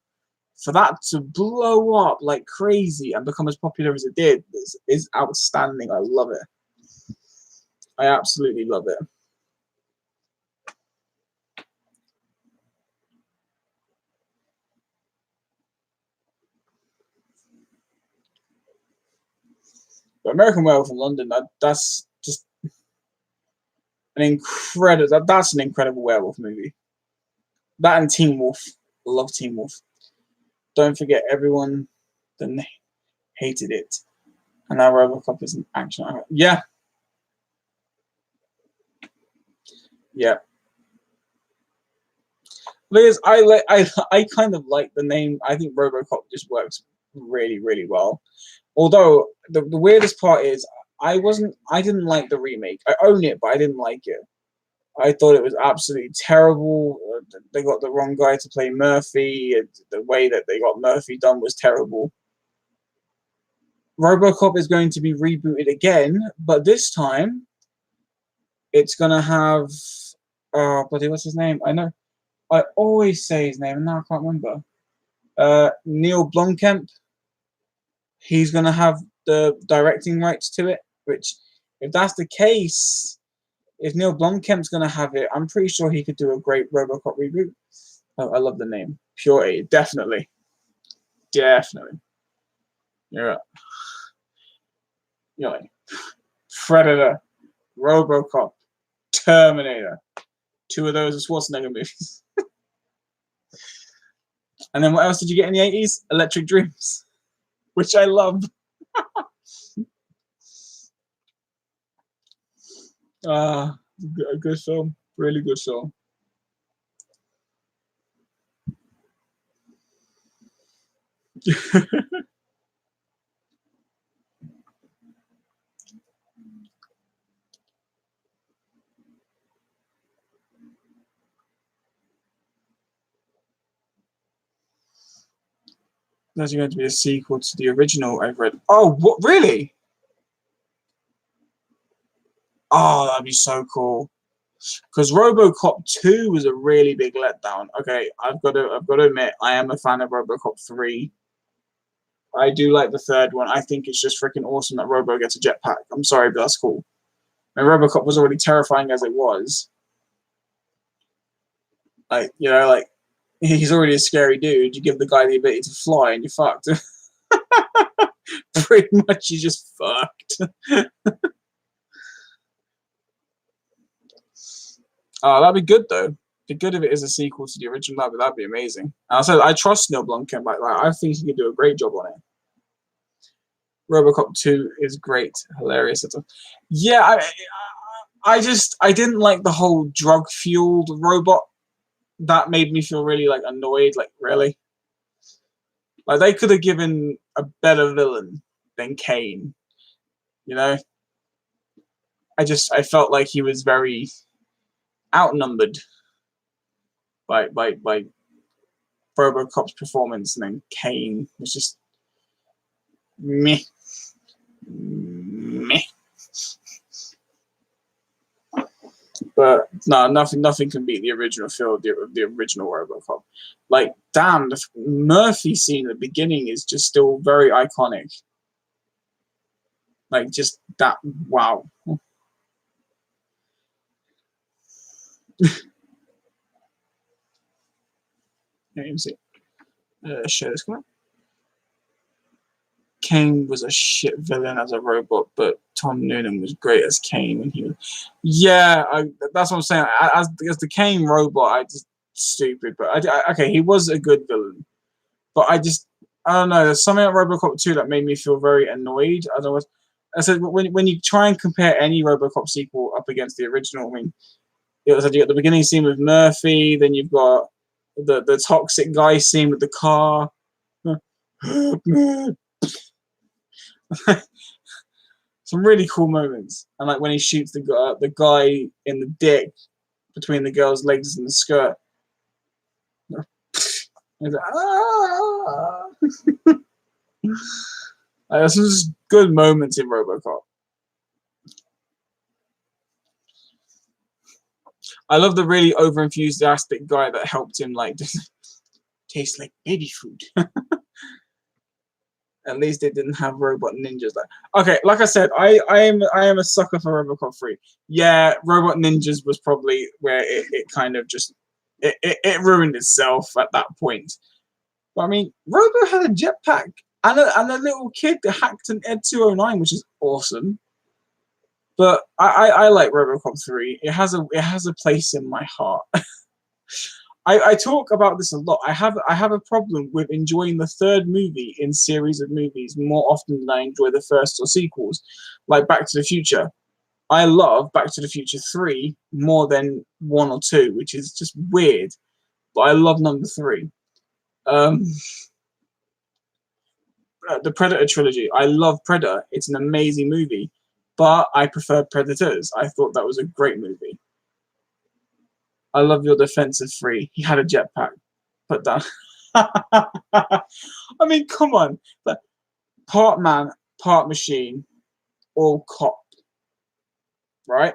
for that to blow up like crazy and become as popular as it did is outstanding. I love it. I absolutely love it. But American Werewolf in London, that's just an incredible. That's an incredible werewolf movie. That and Teen Wolf. I love Teen Wolf. Don't forget everyone that hated it. And now RoboCop is an action. Yeah, yeah. Because I kind of like the name. I think RoboCop just works really, really well. Although the weirdest part is I didn't like the remake. I own it, but I didn't like it. I thought it was absolutely terrible. They got the wrong guy to play Murphy. The way that they got Murphy done was terrible. RoboCop is going to be rebooted again, but this time it's gonna have bloody what's his name? I know I always say his name and now I can't remember. Neil Blomkamp. He's gonna have the directing rights to it, which if that's the case, if Neil Blomkamp's gonna have it, I'm pretty sure he could do a great RoboCop reboot. Oh, I love the name. Pure A, definitely. Definitely. You're right. You're like Predator, RoboCop, Terminator. 2 of those are Schwarzenegger movies. And then what else did you get in the 80s? Electric Dreams, which I love. A good film, really good film. There's going to be a sequel to the original I've read. Oh, what? Really? Oh, that'd be so cool. Because RoboCop 2 was a really big letdown. Okay, I've got to admit, I am a fan of RoboCop 3. I do like the third one. I think it's just freaking awesome that Robo gets a jetpack. I'm sorry, but that's cool. And RoboCop was already terrifying as it was. Like, you know, like he's already a scary dude. You give the guy the ability to fly, and you're fucked. Pretty much, you're just fucked. Oh, that'd be good though. Be good if it is a sequel to the original. That'd be amazing. And I said I trust Neil Blomkamp. Like I think he could do a great job on it. RoboCop 2 is great, hilarious. Yeah, I didn't like the whole drug fueled robot. That made me feel really like annoyed. Like really, like they could have given a better villain than Kane. You know, I felt like he was very outnumbered by RoboCop's performance, and then Kane was just meh. But no, nothing can beat the original feel of the original RoboCop. Like, damn, the Murphy scene at the beginning is just still very iconic. Like, just that, wow. Let me see. Share this one. Kane was a shit villain as a robot, but Tom Noonan was great as Kane when he was. Yeah, that's what I'm saying. As the Kane robot, I just stupid, but okay, he was a good villain, but I don't know. There's something about RoboCop 2 that made me feel very annoyed. Otherwise, I said when you try and compare any RoboCop sequel up against the original, I mean, it was like you got the beginning scene with Murphy, then you've got the toxic guy scene with the car. Some really cool moments, and like when he shoots the guy in the dick between the girl's legs and the skirt. Like, ah! There's some just good moments in RoboCop. I love the really over enthusiastic guy that helped him like taste like baby food. At least they didn't have robot ninjas. Okay, like I said, I am a sucker for RoboCop 3. Yeah, robot ninjas was probably where it kind of just it ruined itself at that point. But I mean, Robo had a jetpack and a little kid that hacked an Ed 209, which is awesome. But I like RoboCop 3. It has a place in my heart. I talk about this a lot. I have a problem with enjoying the third movie in series of movies more often than I enjoy the first or sequels, like Back to the Future. I love Back to the Future 3 more than 1 or 2, which is just weird. But I love number 3. The Predator trilogy. I love Predator. It's an amazing movie, but I prefer Predators. I thought that was a great movie. I love your defensive 3. He had a jetpack. Put down. I mean, come on. But part man, part machine, all cop. Right?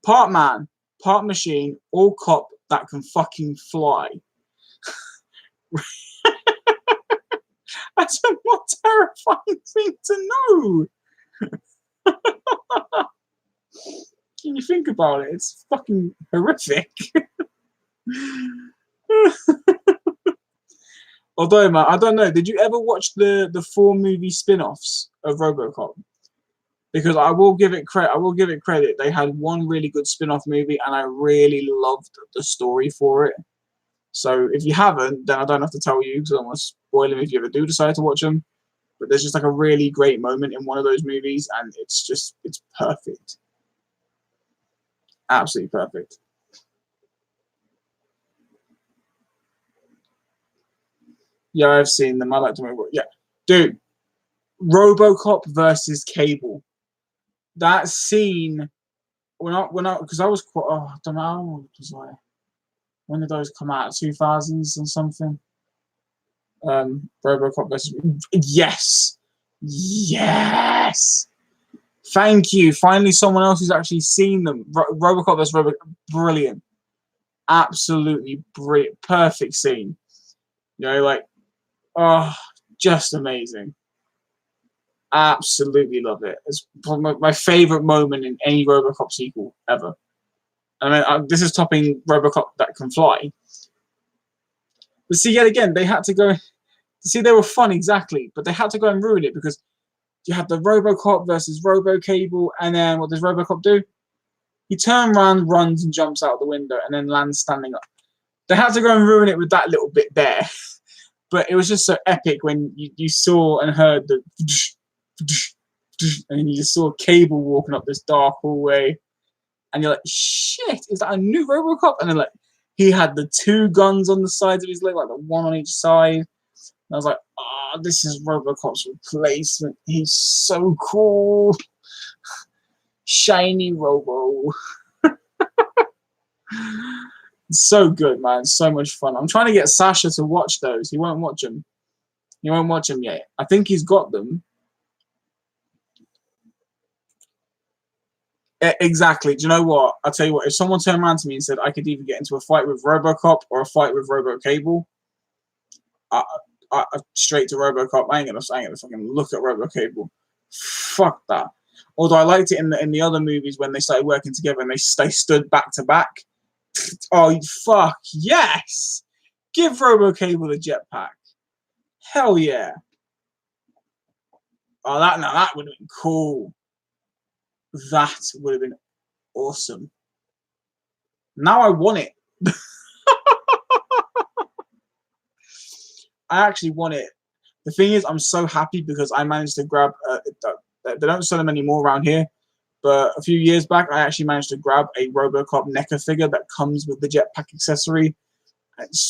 Part man, part machine, all cop that can fucking fly. That's a more terrifying thing to know. Can you think about it? It's fucking horrific. Although, man, I don't know. Did you ever watch the 4 movie spin-offs of RoboCop? Because I will give it credit. I will give it credit. They had one really good spin-off movie, and I really loved the story for it. So if you haven't, then I don't have to tell you because I don't want to spoil them if you ever do decide to watch them. But there's just like a really great moment in one of those movies, and it's perfect, absolutely perfect. Yeah, I've seen them. I like to move. Yeah, dude, RoboCop versus Cable. That scene because I was quite. Oh, I don't know how old was I. When did those come out? 2000s and something. RoboCop versus. Yes, yes. Thank you. Finally, someone else who's actually seen them. RoboCop versus RoboCop. Brilliant. Absolutely brilliant. Perfect scene. You know, like, oh, just amazing. Absolutely love it. It's my favorite moment in any RoboCop sequel ever. I mean, this is topping RoboCop That Can Fly. But see, yet again, they had to go. See, they were fun, exactly, but they had to go and ruin it because you had the RoboCop versus RoboCable, and then what does RoboCop do? He turns around, runs, and jumps out the window, and then lands standing up. They had to go and ruin it with that little bit there. But it was just so epic when you saw and heard the and you just saw Cable walking up this dark hallway, and you're like, shit, is that a new RoboCop? And then like he had the two guns on the sides of his leg, like the one on each side. And I was like, oh, this is RoboCop's replacement. He's so cool. Shiny Robo. So good, man. So much fun. I'm trying to get Sasha to watch those. He won't watch them. He won't watch them yet. I think he's got them. Exactly. Do you know what? I'll tell you what. If someone turned around to me and said I could either get into a fight with RoboCop or a fight with RoboCable, I straight to RoboCop. I ain't gonna fucking look at RoboCable. Fuck that. Although I liked it in the other movies when they started working together and they stood back to back. Oh fuck yes! Give RoboCable a jetpack. Hell yeah! Oh that would have been cool. That would have been awesome. Now I want it. I actually want it. The thing is, I'm so happy because I managed to grab. They don't sell them anymore around here, but a few years back, I actually managed to grab a RoboCop NECA figure that comes with the jetpack accessory. It's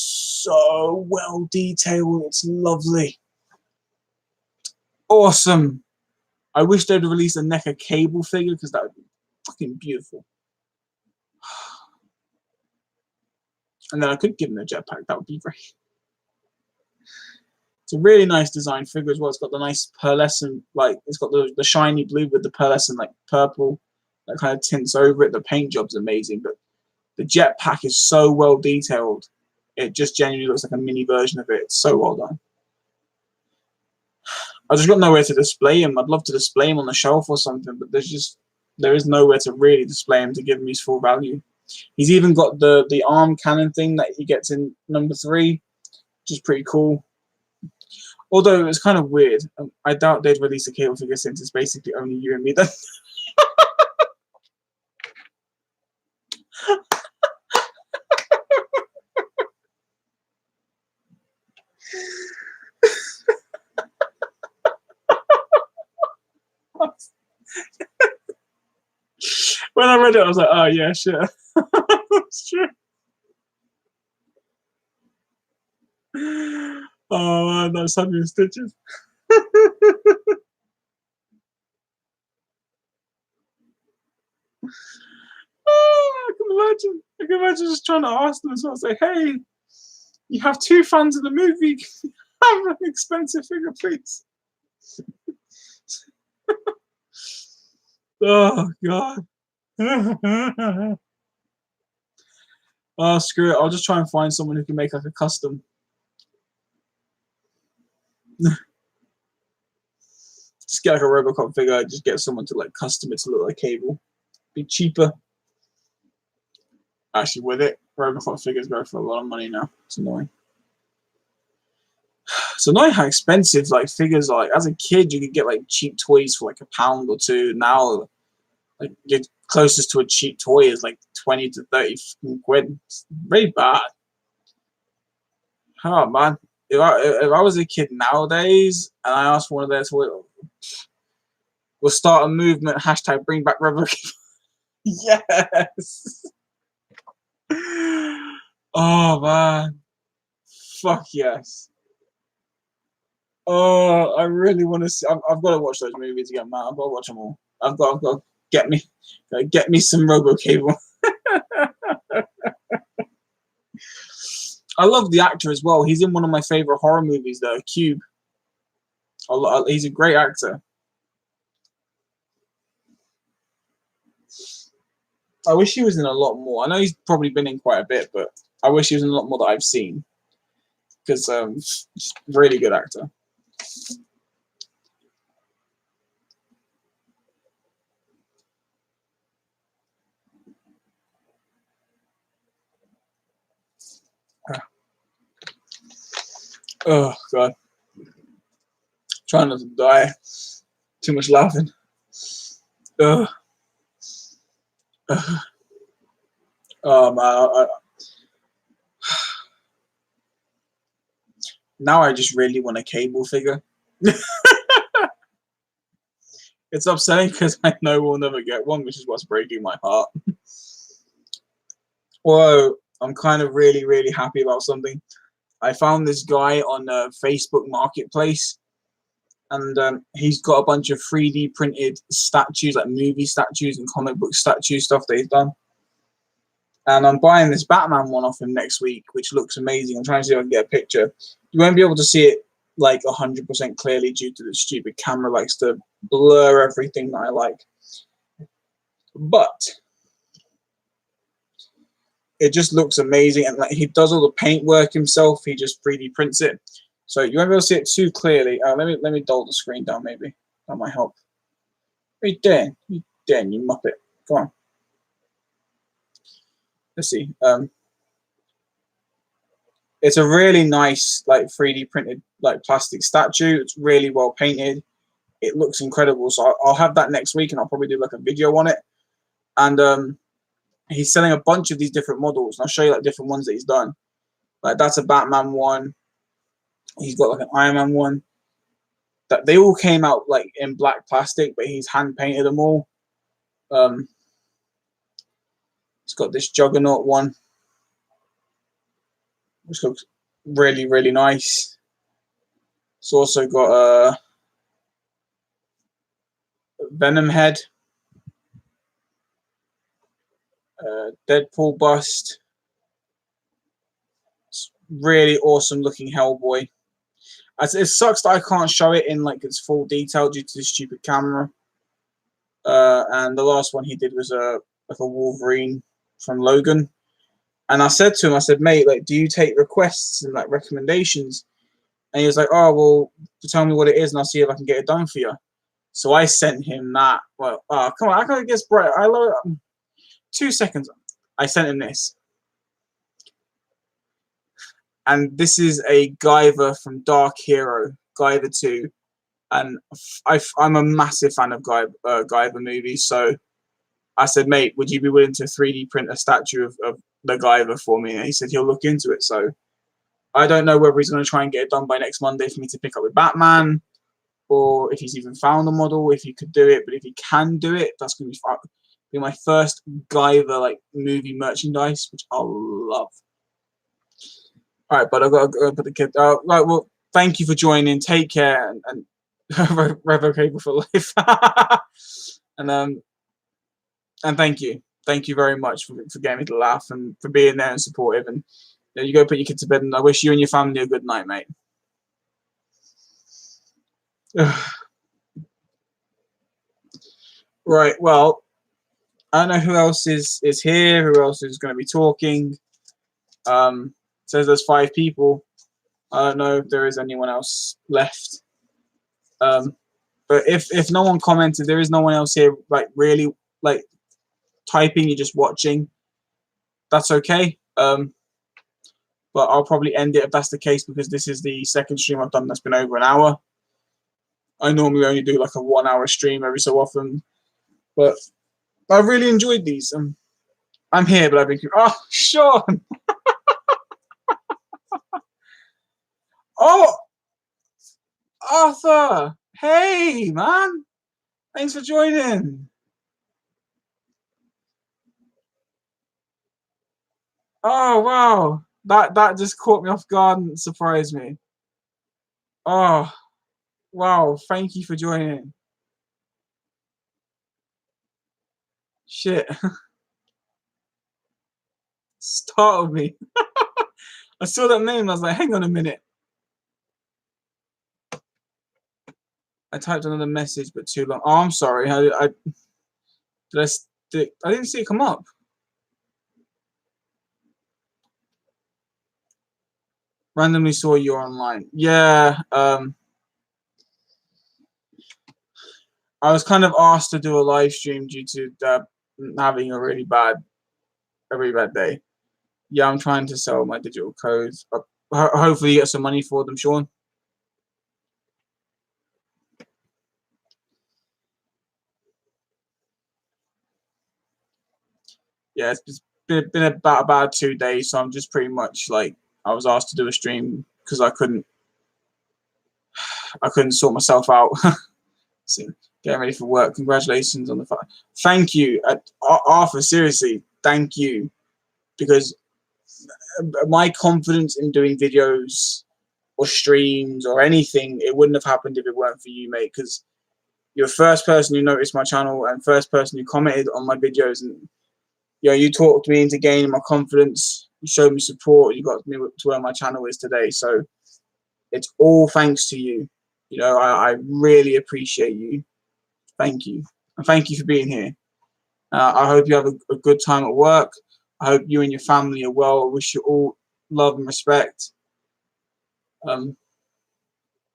so well detailed. It's lovely. Awesome. I wish they'd release a NECA Cable figure because that would be fucking beautiful. And then I could give them a jetpack. That would be great. It's a really nice design figure as well. It's got the nice pearlescent, like it's got the shiny blue with the pearlescent like purple that kind of tints over it. The paint job's amazing, but the jetpack is so well detailed. It just genuinely looks like a mini version of it. It's so well done. I just got nowhere to display him. I'd love to display him on the shelf or something, but there is nowhere to really display him to give him his full value. He's even got the arm cannon thing that he gets in number 3, which is pretty cool. Although it's kind of weird. I doubt they'd release a Cable figure since it's basically only you and me then. When I read it, I was like, oh yeah, sure. That's true. Oh man, that's Samuel Stitches. Oh, I can imagine just trying to ask them as well. Say, hey, you have 2 fans of the movie. Have an expensive figure, please. Oh god. Oh screw it. I'll just try and find someone who can make like a custom. Just get like a RoboCop figure. Just get someone to like custom it to look like Cable. Be cheaper. Actually, with it, RoboCop figures go for a lot of money now. It's annoying. It's annoying how expensive like figures are. Like, as a kid, you could get like cheap toys for like £1 or £2. Now, like your closest to a cheap toy is like 20 to 30 quid. It's very bad. Oh man, if I was a kid nowadays and I asked one of theirs, we'll start a movement. Hashtag bring back revocation. Yes. Oh man, fuck yes. Oh, I really want to see. I've got to watch those movies again, man. I've got to watch them all. I've got to get me, get me some RoboCable. I love the actor as well. He's in one of my favorite horror movies, though, Cube. He's a great actor. I wish he was in a lot more. I know he's probably been in quite a bit, but I wish he was in a lot more that I've seen. Because just really good actor. Oh god, trying not to die. Too much laughing. Ugh. Ugh. Oh man, now I just really want a Cable figure. It's upsetting because I know we'll never get one, which is what's breaking my heart. Whoa, I'm kind of really happy about something. I found this guy on Facebook Marketplace, and he's got a bunch of 3D printed statues, like movie statues and comic book statue stuff that he's done. And I'm buying this Batman one off him next week, which looks amazing. I'm trying to see if I can get a picture. You won't be able to see it like 100% clearly due to the stupid camera likes to blur everything that I like. But it just looks amazing, and like he does all the paint work himself. He just 3D prints it, so you won't be able to see it too clearly. Let me dull the screen down, maybe that might help. What are you doing? You muppet? Come on. Let's see. It's a really nice, like 3D printed, like plastic statue. It's really well painted. It looks incredible. So I'll have that next week, and I'll probably do like a video on it. And he's selling a bunch of these different models, and I'll show you like different ones that he's done. Like that's a Batman one. He's got like an Iron Man one. That they all came out like in black plastic, but he's hand painted them all. He's got this Juggernaut one, which looks really nice. It's also got a Venom head, Deadpool bust. It's really awesome looking Hellboy. It sucks that I can't show it in like its full detail due to the stupid camera. And the last one he did was like a Wolverine from Logan. And I said to him, I said, mate, like, do you take requests and like recommendations? And he was like, oh, well, tell me what it is, and I'll see if I can get it done for you. So I sent him that. Well, come on, I gotta guess bright. 2 seconds. I sent him this. And this is a Guyver from Dark Hero, Guyver 2. And I'm a massive fan of Guyver movies, so I said, mate, would you be willing to 3D print a statue of the Guyver for me? And he said he'll look into it. So I don't know whether he's going to try and get it done by next Monday for me to pick up with Batman, or if he's even found a model, if he could do it. But if he can do it, that's going to be my first Guyver like movie merchandise, which I'll love. All right, but I've got to put the kid. Right, well, thank you for joining. Take care, and RevoCable for life. And thank you very much for getting me to laugh and for being there and supportive. And you go put your kid to bed, and I wish you and your family a good night, mate. Right, well, I don't know who else is here, who else is going to be talking. Says there's 5 people. I don't know if there is anyone else left. But if no one commented, there is no one else here like really like typing, you're just watching. That's okay. But I'll probably end it if that's the case, because this is the second stream I've done that's been over an hour. I normally only do like a 1 hour stream every so often, but I really enjoyed these. I'm here, but I've been Sean. Oh, Arthur! Hey, man! Thanks for joining. Oh, wow! That just caught me off guard and surprised me. Oh, wow! Thank you for joining. Shit, startled me. I saw that name. And I was like, hang on a minute. I typed another message, but too long. Oh, I'm sorry. Did I stick? I didn't see it come up. Randomly saw you online. Yeah. I was kind of asked to do a live stream due to having a really bad day. Yeah, I'm trying to sell my digital codes. Hopefully, you get some money for them, Sean. Yeah, it's been about a bad 2 days, so I'm just pretty much like I was asked to do a stream because I couldn't sort myself out. So getting ready for work. Congratulations on the fact. Thank you, Arthur. Seriously, thank you, because my confidence in doing videos or streams or anything, it wouldn't have happened if it weren't for you, mate. Because you're the first person who noticed my channel and first person who commented on my videos, and you talked me into gaining my confidence. You showed me support. You got me to where my channel is today. So it's all thanks to you. I really appreciate you. Thank you. And thank you for being here. I hope you have a good time at work. I hope you and your family are well. I wish you all love and respect.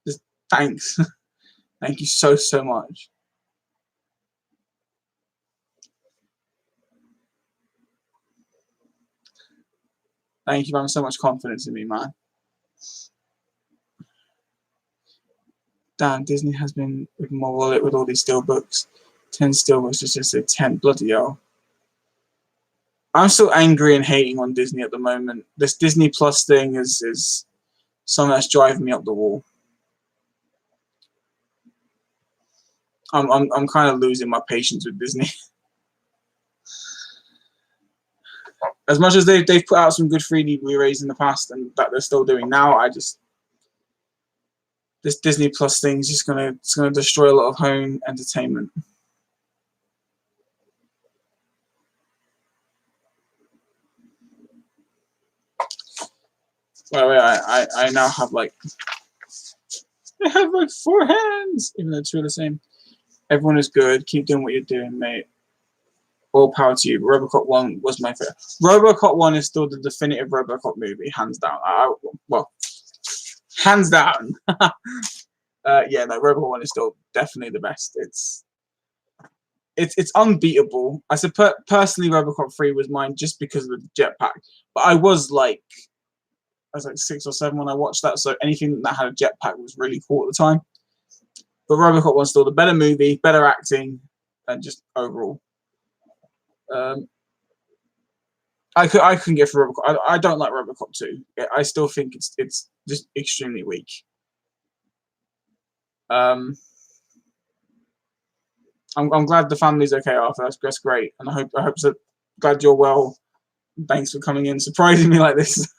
Just thanks. Thank you so much. Thank you for having so much confidence in me, man. Damn, Disney has been with my wallet with all these steelbooks. 10 steelbooks is just a 10. Bloody hell. I'm still angry and hating on Disney at the moment. This Disney Plus thing is something that's driving me up the wall. I'm kind of losing my patience with Disney. As much as they've put out some good 3D Blu-rays in the past and that they're still doing now, this Disney Plus thing is just gonna destroy a lot of home entertainment. By the way, I now have like 4 hands, even though 2 are the same. Everyone is good. Keep doing what you're doing, mate. All power to you. Robocop 1 was my favorite. Robocop 1 is still the definitive Robocop movie, hands down. Well, hands down. Yeah, no, Robocop 1 is still definitely the best. It's unbeatable. I said personally, Robocop 3 was mine just because of the jetpack. But I was like 6 or 7 when I watched that, so anything that had a jetpack was really cool at the time. But Robocop 1's still the better movie, better acting, and just overall. I couldn't get through Robocop. I don't like Robocop 2. I still think it's just extremely weak. I'm glad the family's okay, Arthur. That's great, and I hope so. Glad you're well. Thanks for coming in, surprising me like this.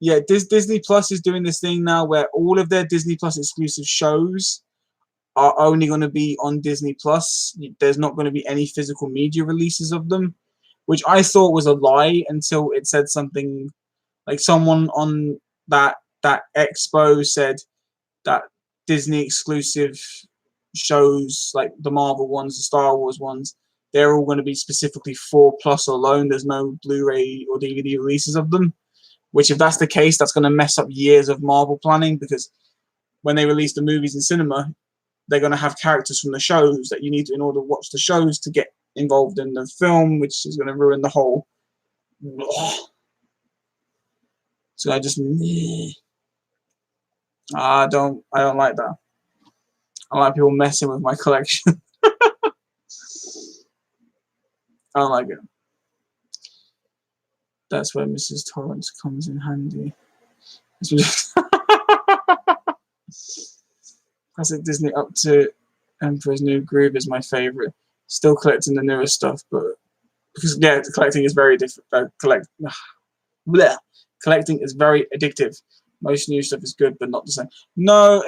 Yeah, Disney Plus is doing this thing now where all of their Disney Plus exclusive shows are only going to be on Disney Plus. There's not going to be any physical media releases of them, which I thought was a lie until it said something like someone on that expo said that Disney exclusive shows like the Marvel ones, the Star Wars ones, they're all going to be specifically for Plus alone. There's no Blu-ray or DVD releases of them, which if that's the case, that's going to mess up years of Marvel planning, because when they release the movies in cinema, they're going to have characters from the shows that you need to, in order to watch the shows, to get involved in the film, which is going to ruin the whole. So I don't like that. I like people messing with my collection. I don't like it. That's where Mrs. Torrance comes in handy. Classic Disney up to Emperor's New Groove is my favorite. Still collecting the newer stuff, but because collecting is very different. Collecting is very addictive. Most new stuff is good, but not the same. No,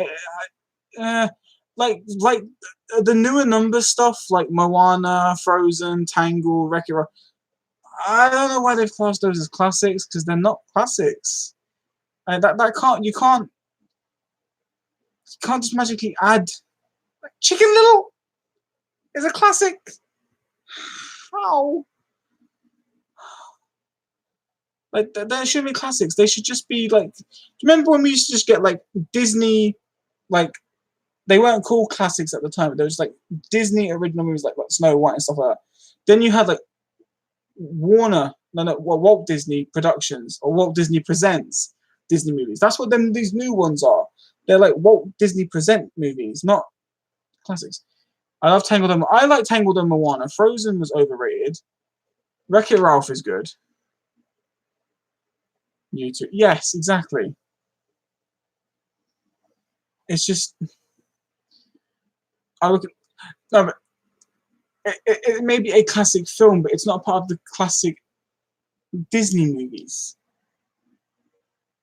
like the newer number stuff, like Moana, Frozen, Tangle, Wreck-It Ralph. I don't know why they've classed those as classics, because they're not classics. And you can't just magically add Chicken Little is a classic. How? Like there shouldn't be classics. They should just be like. Do you remember when we used to just get like Disney, like they weren't called classics at the time, but there was like Disney original movies like Snow White and stuff like that. Then you had like Walt Disney Productions or Walt Disney Presents Disney movies. That's what these new ones are. They're like Walt Disney Present movies, not classics. I love Tangled and I like Tangled and Moana. Frozen was overrated. Wreck-It Ralph is good. YouTube. Yes, exactly. It's just I look at no, but it may be a classic film, but it's not part of the classic Disney movies.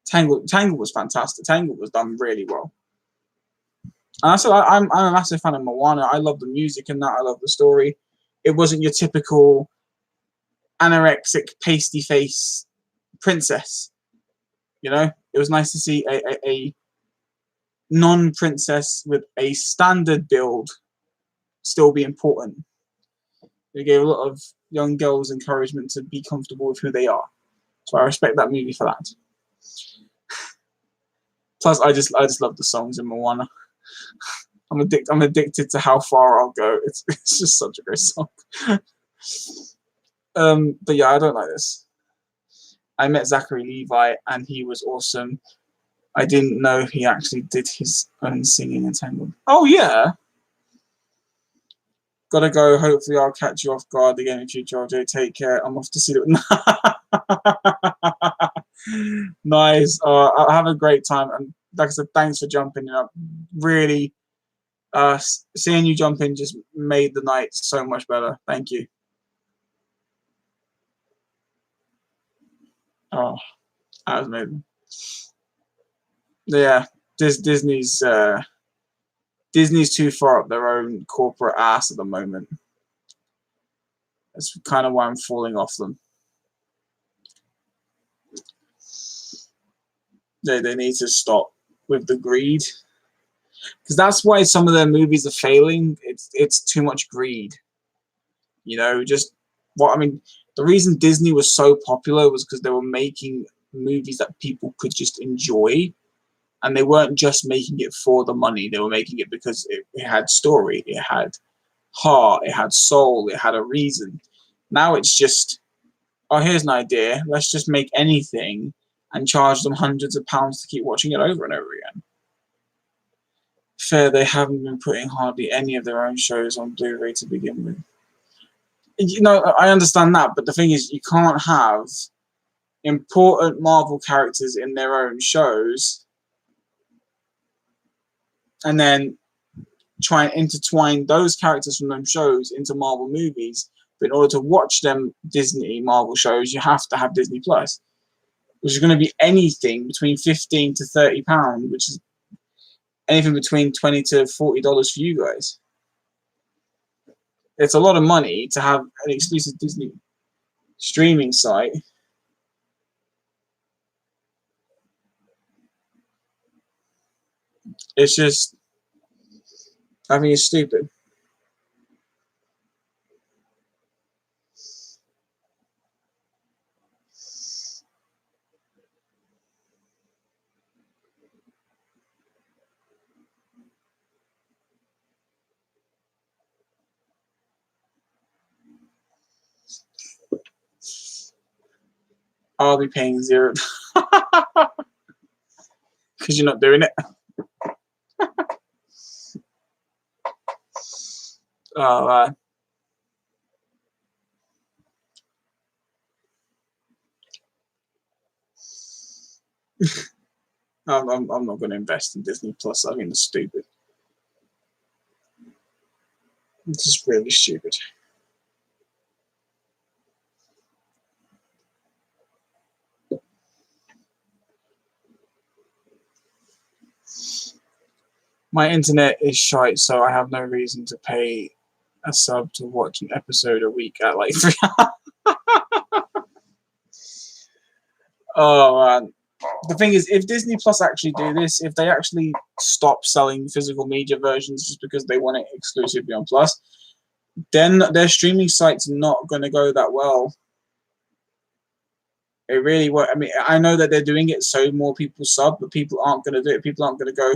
Tangled was fantastic. Tangled was done really well. And I said I'm a massive fan of Moana. I love the music in that. I love the story. It wasn't your typical anorexic, pasty face princess. You know, it was nice to see a non-princess with a standard build still be important. They gave a lot of young girls encouragement to be comfortable with who they are. So I respect that movie for that. Plus, I just love the songs in Moana. I'm addicted to How Far I'll Go. It's just such a great song. But yeah, I don't like this. I met Zachary Levi and he was awesome. I didn't know he actually did his own singing in Tangled. Oh yeah. Gotta go. Hopefully I'll catch you off guard again in future. RJ, take care. I'm off to see it. Nice. I'll have a great time. And like I said, thanks for jumping in. Really, seeing you jump in just made the night so much better. Thank you. Oh, that was amazing. Yeah, Disney's too far up their own corporate ass at the moment. That's kind of why I'm falling off them. They need to stop with the greed, because that's why some of their movies are failing. It's too much greed. You know, just what I mean. The reason Disney was so popular was because they were making movies that people could just enjoy, and they weren't just making it for the money. They were making it because it had story, it had heart, it had soul, it had a reason. Now it's just, oh, here's an idea. Let's just make anything and charge them hundreds of pounds to keep watching it over and over again. Fair, they haven't been putting hardly any of their own shows on Blu-ray to begin with. You know, I understand that, but the thing is, you can't have important Marvel characters in their own shows and then try and intertwine those characters from those shows into Marvel movies. But in order to watch them Disney Marvel shows, you have to have Disney Plus, which is going to be anything between £15 to £30, which is anything between $20 to $40 for you guys. It's a lot of money to have an exclusive Disney streaming site. It's just, I think it's stupid. I'll be paying $0 because you're not doing it. Oh, I'm not going to invest in Disney Plus. I mean, it's stupid. It's just really stupid. My internet is shite, so I have no reason to pay a sub to watch an episode a week at like 3 Oh man. The thing is, if Disney Plus actually do this, if they actually stop selling physical media versions just because they want it exclusively on Plus, then their streaming site's not going to go that well. It really won't. I mean, I know that they're doing it so more people sub, but people aren't going to do it. People aren't going to go,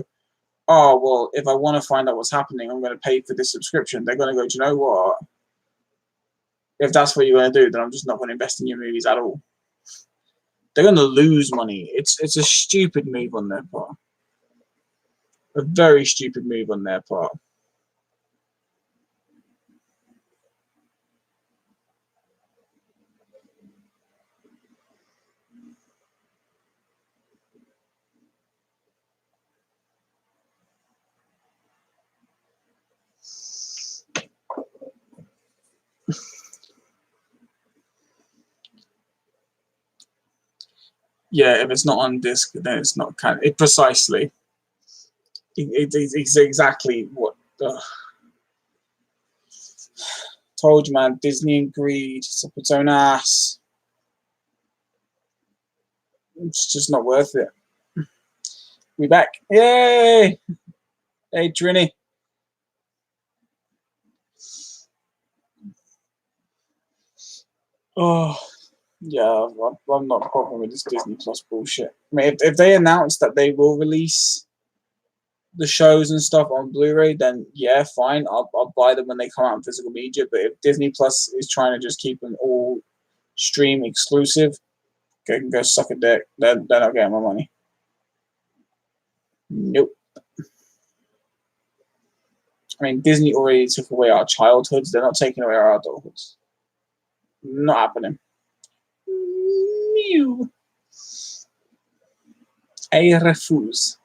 oh, well, if I want to find out what's happening, I'm going to pay for this subscription. They're going to go, do you know what? If that's what you're going to do, then I'm just not going to invest in your movies at all. They're going to lose money. It's a stupid move on their part. A very stupid move on their part. Yeah, if it's not on disc, then it's not kind. It precisely. It's exactly what. Told you, man. Disney and greed. It's up its own ass. It's just not worth it. We back. Yay! Hey, Trini. Oh, yeah. I'm not bothering with this Disney Plus bullshit. I mean, if they announce that they will release the shows and stuff on Blu-ray, then yeah, fine. I'll buy them when they come out in physical media. But if Disney Plus is trying to just keep them all stream exclusive, they can go suck a dick. They're not getting my money. Nope. I mean, Disney already took away our childhoods. They're not taking away our adulthoods. Not happening. Mew. I refuse.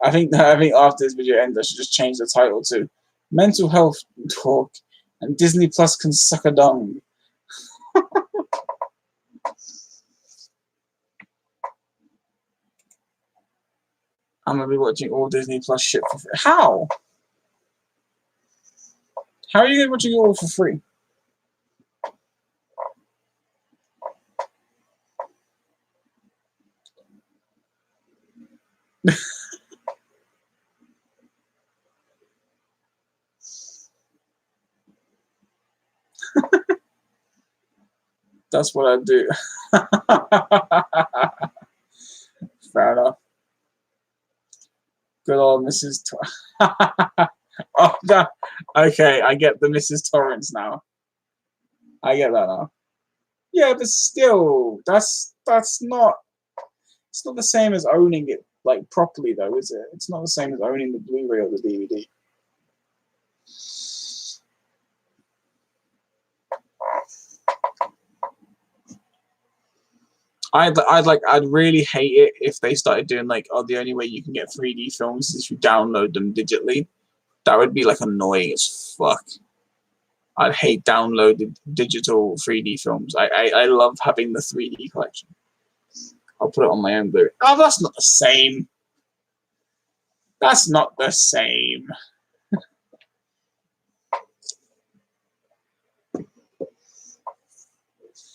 I think after this video ends, I should just change the title to "Mental Health Talk" and Disney Plus can suck a dung. I'm gonna be watching all Disney Plus shit for free. How? How are you gonna watching it all for free? That's what I do. Fair enough. Good old Mrs. Oh, no. Okay, I get the Mrs. Torrance now. I get that now. Yeah, but still, that's not. It's not the same as owning it like properly, though, is it? It's not the same as owning the Blu-ray or the DVD. I'd really hate it if they started doing like, oh, the only way you can get 3D films is if you download them digitally. That would be like annoying as fuck. I'd hate downloaded digital 3D films. I love having the 3D collection. I'll put it on my own Blu-ray. Oh, that's not the same. That's not the same.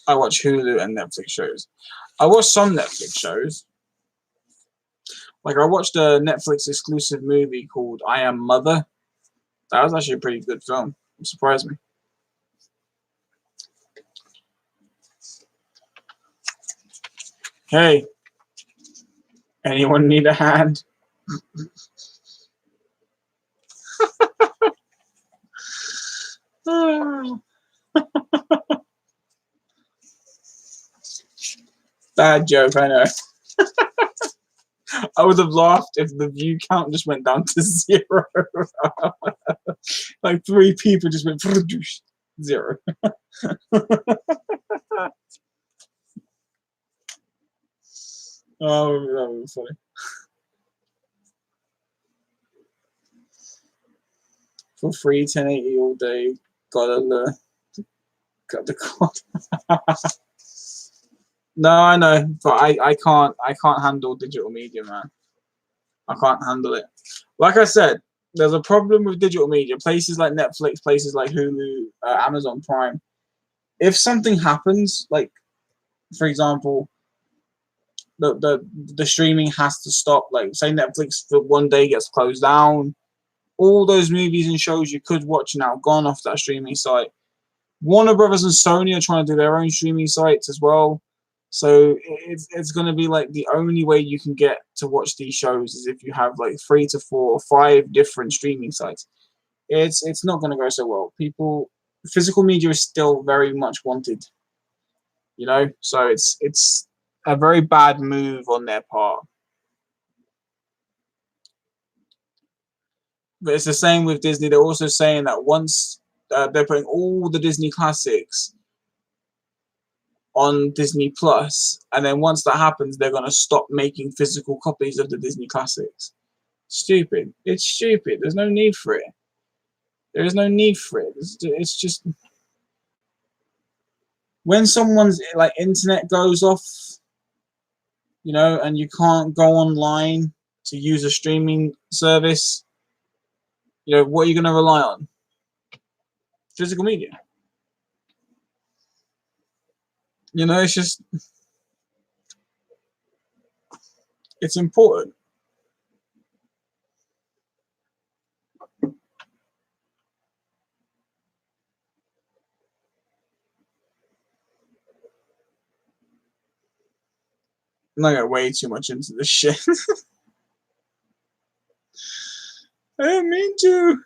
I watch Hulu and Netflix shows. I watch some Netflix shows. Like I watched a Netflix exclusive movie called I Am Mother. That was actually a pretty good film. It surprised me. Hey, anyone need a hand? Bad joke, I know. I would have laughed if the view count just went down to 0. Like 3 people just went 0. Oh, that would be funny. For free, 1080 all day. Got the code. No, I know, but I can't handle digital media, man. I can't handle it. Like I said, there's a problem with digital media. Places like Netflix, places like Hulu, Amazon Prime. If something happens, like for example, the streaming has to stop. Like say Netflix for one day gets closed down, all those movies and shows you could watch now gone off that streaming site. Warner Brothers and Sony are trying to do their own streaming sites as well. So it's going to be like the only way you can get to watch these shows is if you have like 3 to 4 or 5 different streaming sites. It's not going to go so well. Physical media is still very much wanted, so it's a very bad move on their part. But it's the same with Disney. They're also saying that once they're putting all the Disney classics on Disney Plus, and then once that happens, they're going to stop making physical copies of the Disney classics. Stupid. It's stupid. There's no need for it. There is no need for it. It's just when someone's like internet goes off, and you can't go online to use a streaming service, what are you going to rely on? Physical media. It's important. I'm not gonna way too much into this shit. I didn't mean to.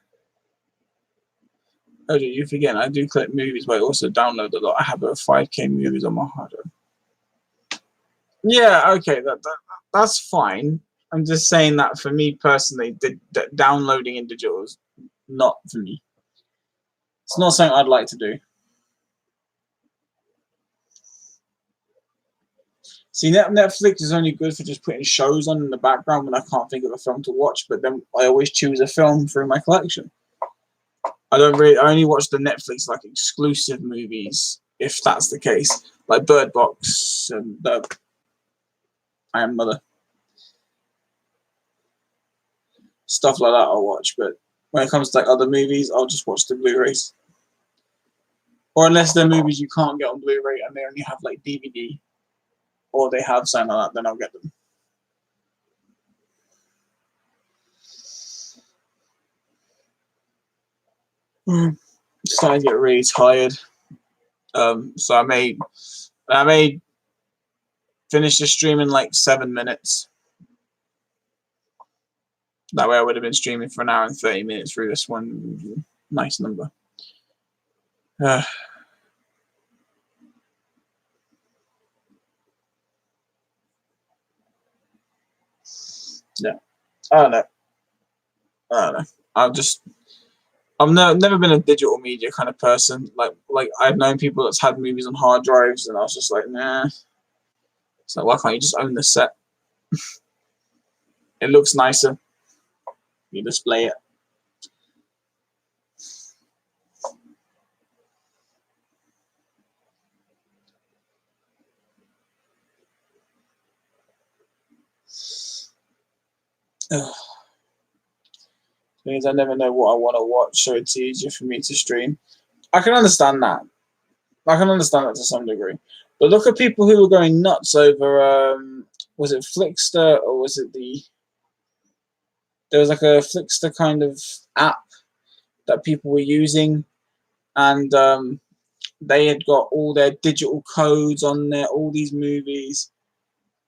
Oh, you forget, I do collect movies, but I also download a lot. I have over 5K movies on my hard drive. Yeah, okay, that's fine. I'm just saying that for me personally, downloading in digital is not for me. It's not something I'd like to do. See, Netflix is only good for just putting shows on in the background when I can't think of a film to watch, but then I always choose a film through my collection. I only watch the Netflix like exclusive movies, if that's the case, like Bird Box and I Am Mother. Stuff like that I'll watch, but when it comes to like other movies, I'll just watch the Blu-rays. Or unless they're movies you can't get on Blu-ray and they only have like DVD, or they have something like that, then I'll get them. Starting to get really tired. So I may finish the stream in like 7 minutes. That way I would have been streaming for an hour and 30 minutes through this one. Nice number. Yeah. I don't know. I've never been a digital media kind of person. Like I've known people that's had movies on hard drives, and I was just like, nah. It's like, why can't you just own the set? It looks nicer. You display it. Means I never know what I want to watch, so it's easier for me to stream. I can understand that. To some degree. But look at people who were going nuts over, was it Flickster or was it there was like a Flickster kind of app that people were using, and they had got all their digital codes on there, all these movies.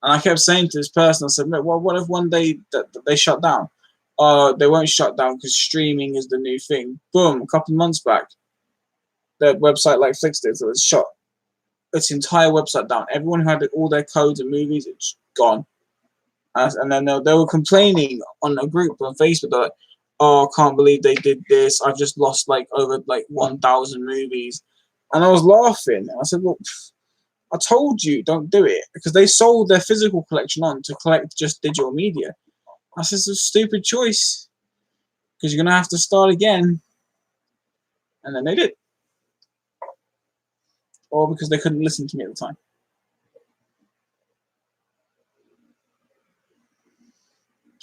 And I kept saying to this person, I said, well, what if one day that they shut down? They won't shut down because streaming is the new thing. Boom, a couple of months back, their website like Flickster, so it's shut its entire website down. Everyone who had all their codes and movies, it's gone. And then they were complaining on a group on Facebook. They're like, oh, I can't believe they did this. I've just lost like over like 1,000 movies. And I was laughing. And I said, look, I told you don't do it, because they sold their physical collection on to collect just digital media. That's just a stupid choice, because you're gonna have to start again. And then they did, or because they couldn't listen to me at the time.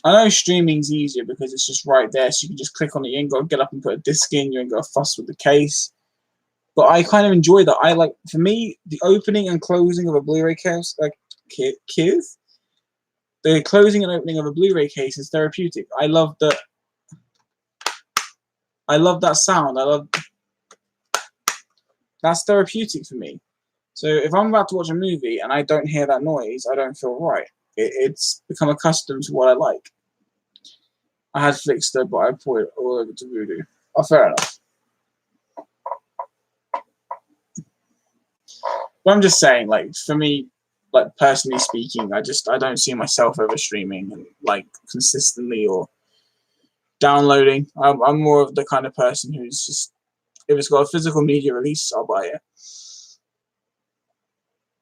I know streaming's easier because it's just right there, so you can just click on it. You ain't got to get up and put a disc in. You ain't got to fuss with the case. But I kind of enjoy that. I like, for me, the opening and closing of a Blu-ray case, like case, the closing and opening of a Blu-ray case is therapeutic. I love that. I love that sound. That's therapeutic for me. So if I'm about to watch a movie and I don't hear that noise, I don't feel right. It's become accustomed to what I like. I had Flixster, but I put it all over to Vudu. Oh, fair enough. But I'm just saying, like, for me, like, personally speaking, I don't see myself over streaming and, like, consistently or downloading. I'm more of the kind of person who's just, if it's got a physical media release, I'll buy it.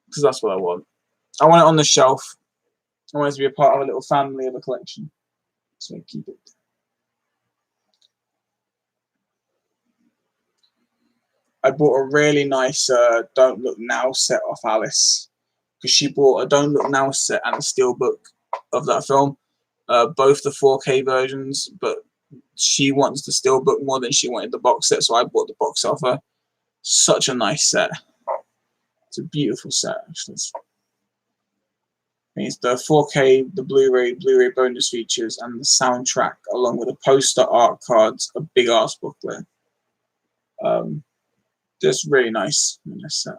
Because that's what I want. I want it on the shelf. I want it to be a part of a little family of a collection. So I keep it. I bought a really nice Don't Look Now set off Alice, because she bought a Don't Look Now set and a steelbook of that film, both the 4K versions, but she wants the steelbook more than she wanted the box set, so I bought the box off her. Such a nice set. It's a beautiful set, actually. It's the 4K, the Blu-ray bonus features, and the soundtrack, along with a poster, art cards, a big ass booklet. Just really nice set.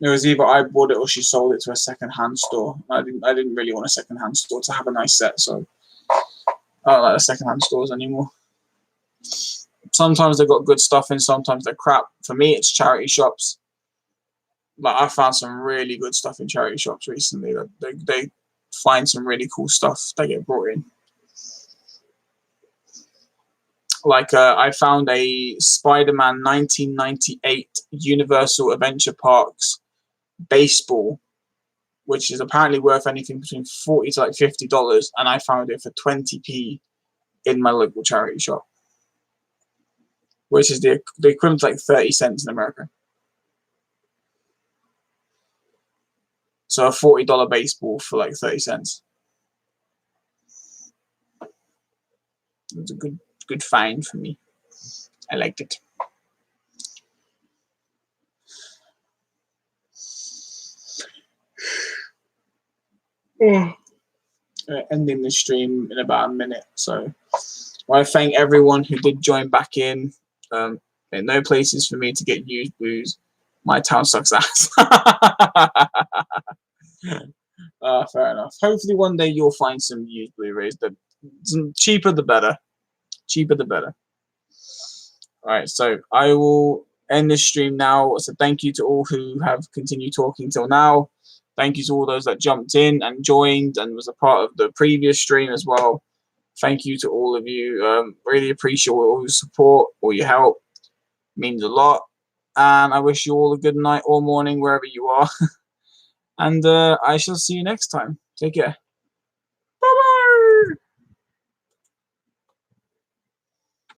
It was either I bought it or she sold it to a second-hand store. I didn't really want a second-hand store to have a nice set, so I don't like the second-hand stores anymore. Sometimes they've got good stuff in, sometimes they're crap. For me, it's charity shops. Like, I found some really good stuff in charity shops recently. They find some really cool stuff they get brought in. Like, I found a Spider-Man 1998 Universal Adventure Parks baseball, which is apparently worth anything between $40 to like $50, and I found it for 20p in my local charity shop, which is the equivalent to like 30 cents in America. So a $40 baseball for like 30 cents. It was a good find for me. I liked it. Ending the stream in about a minute, so I want to thank everyone who did join back in. There are no places for me to get used booze. My town sucks ass. Fair enough. Hopefully one day you'll find some used Blu-rays. The cheaper the better. Cheaper the better. Alright, so I will end this stream now. So thank you to all who have continued talking till now. Thank you to all those that jumped in and joined and was a part of the previous stream as well. Thank you to all of you. Really appreciate all your support, all your help. It means a lot. And I wish you all a good night or morning wherever you are. And I shall see you next time. Take care.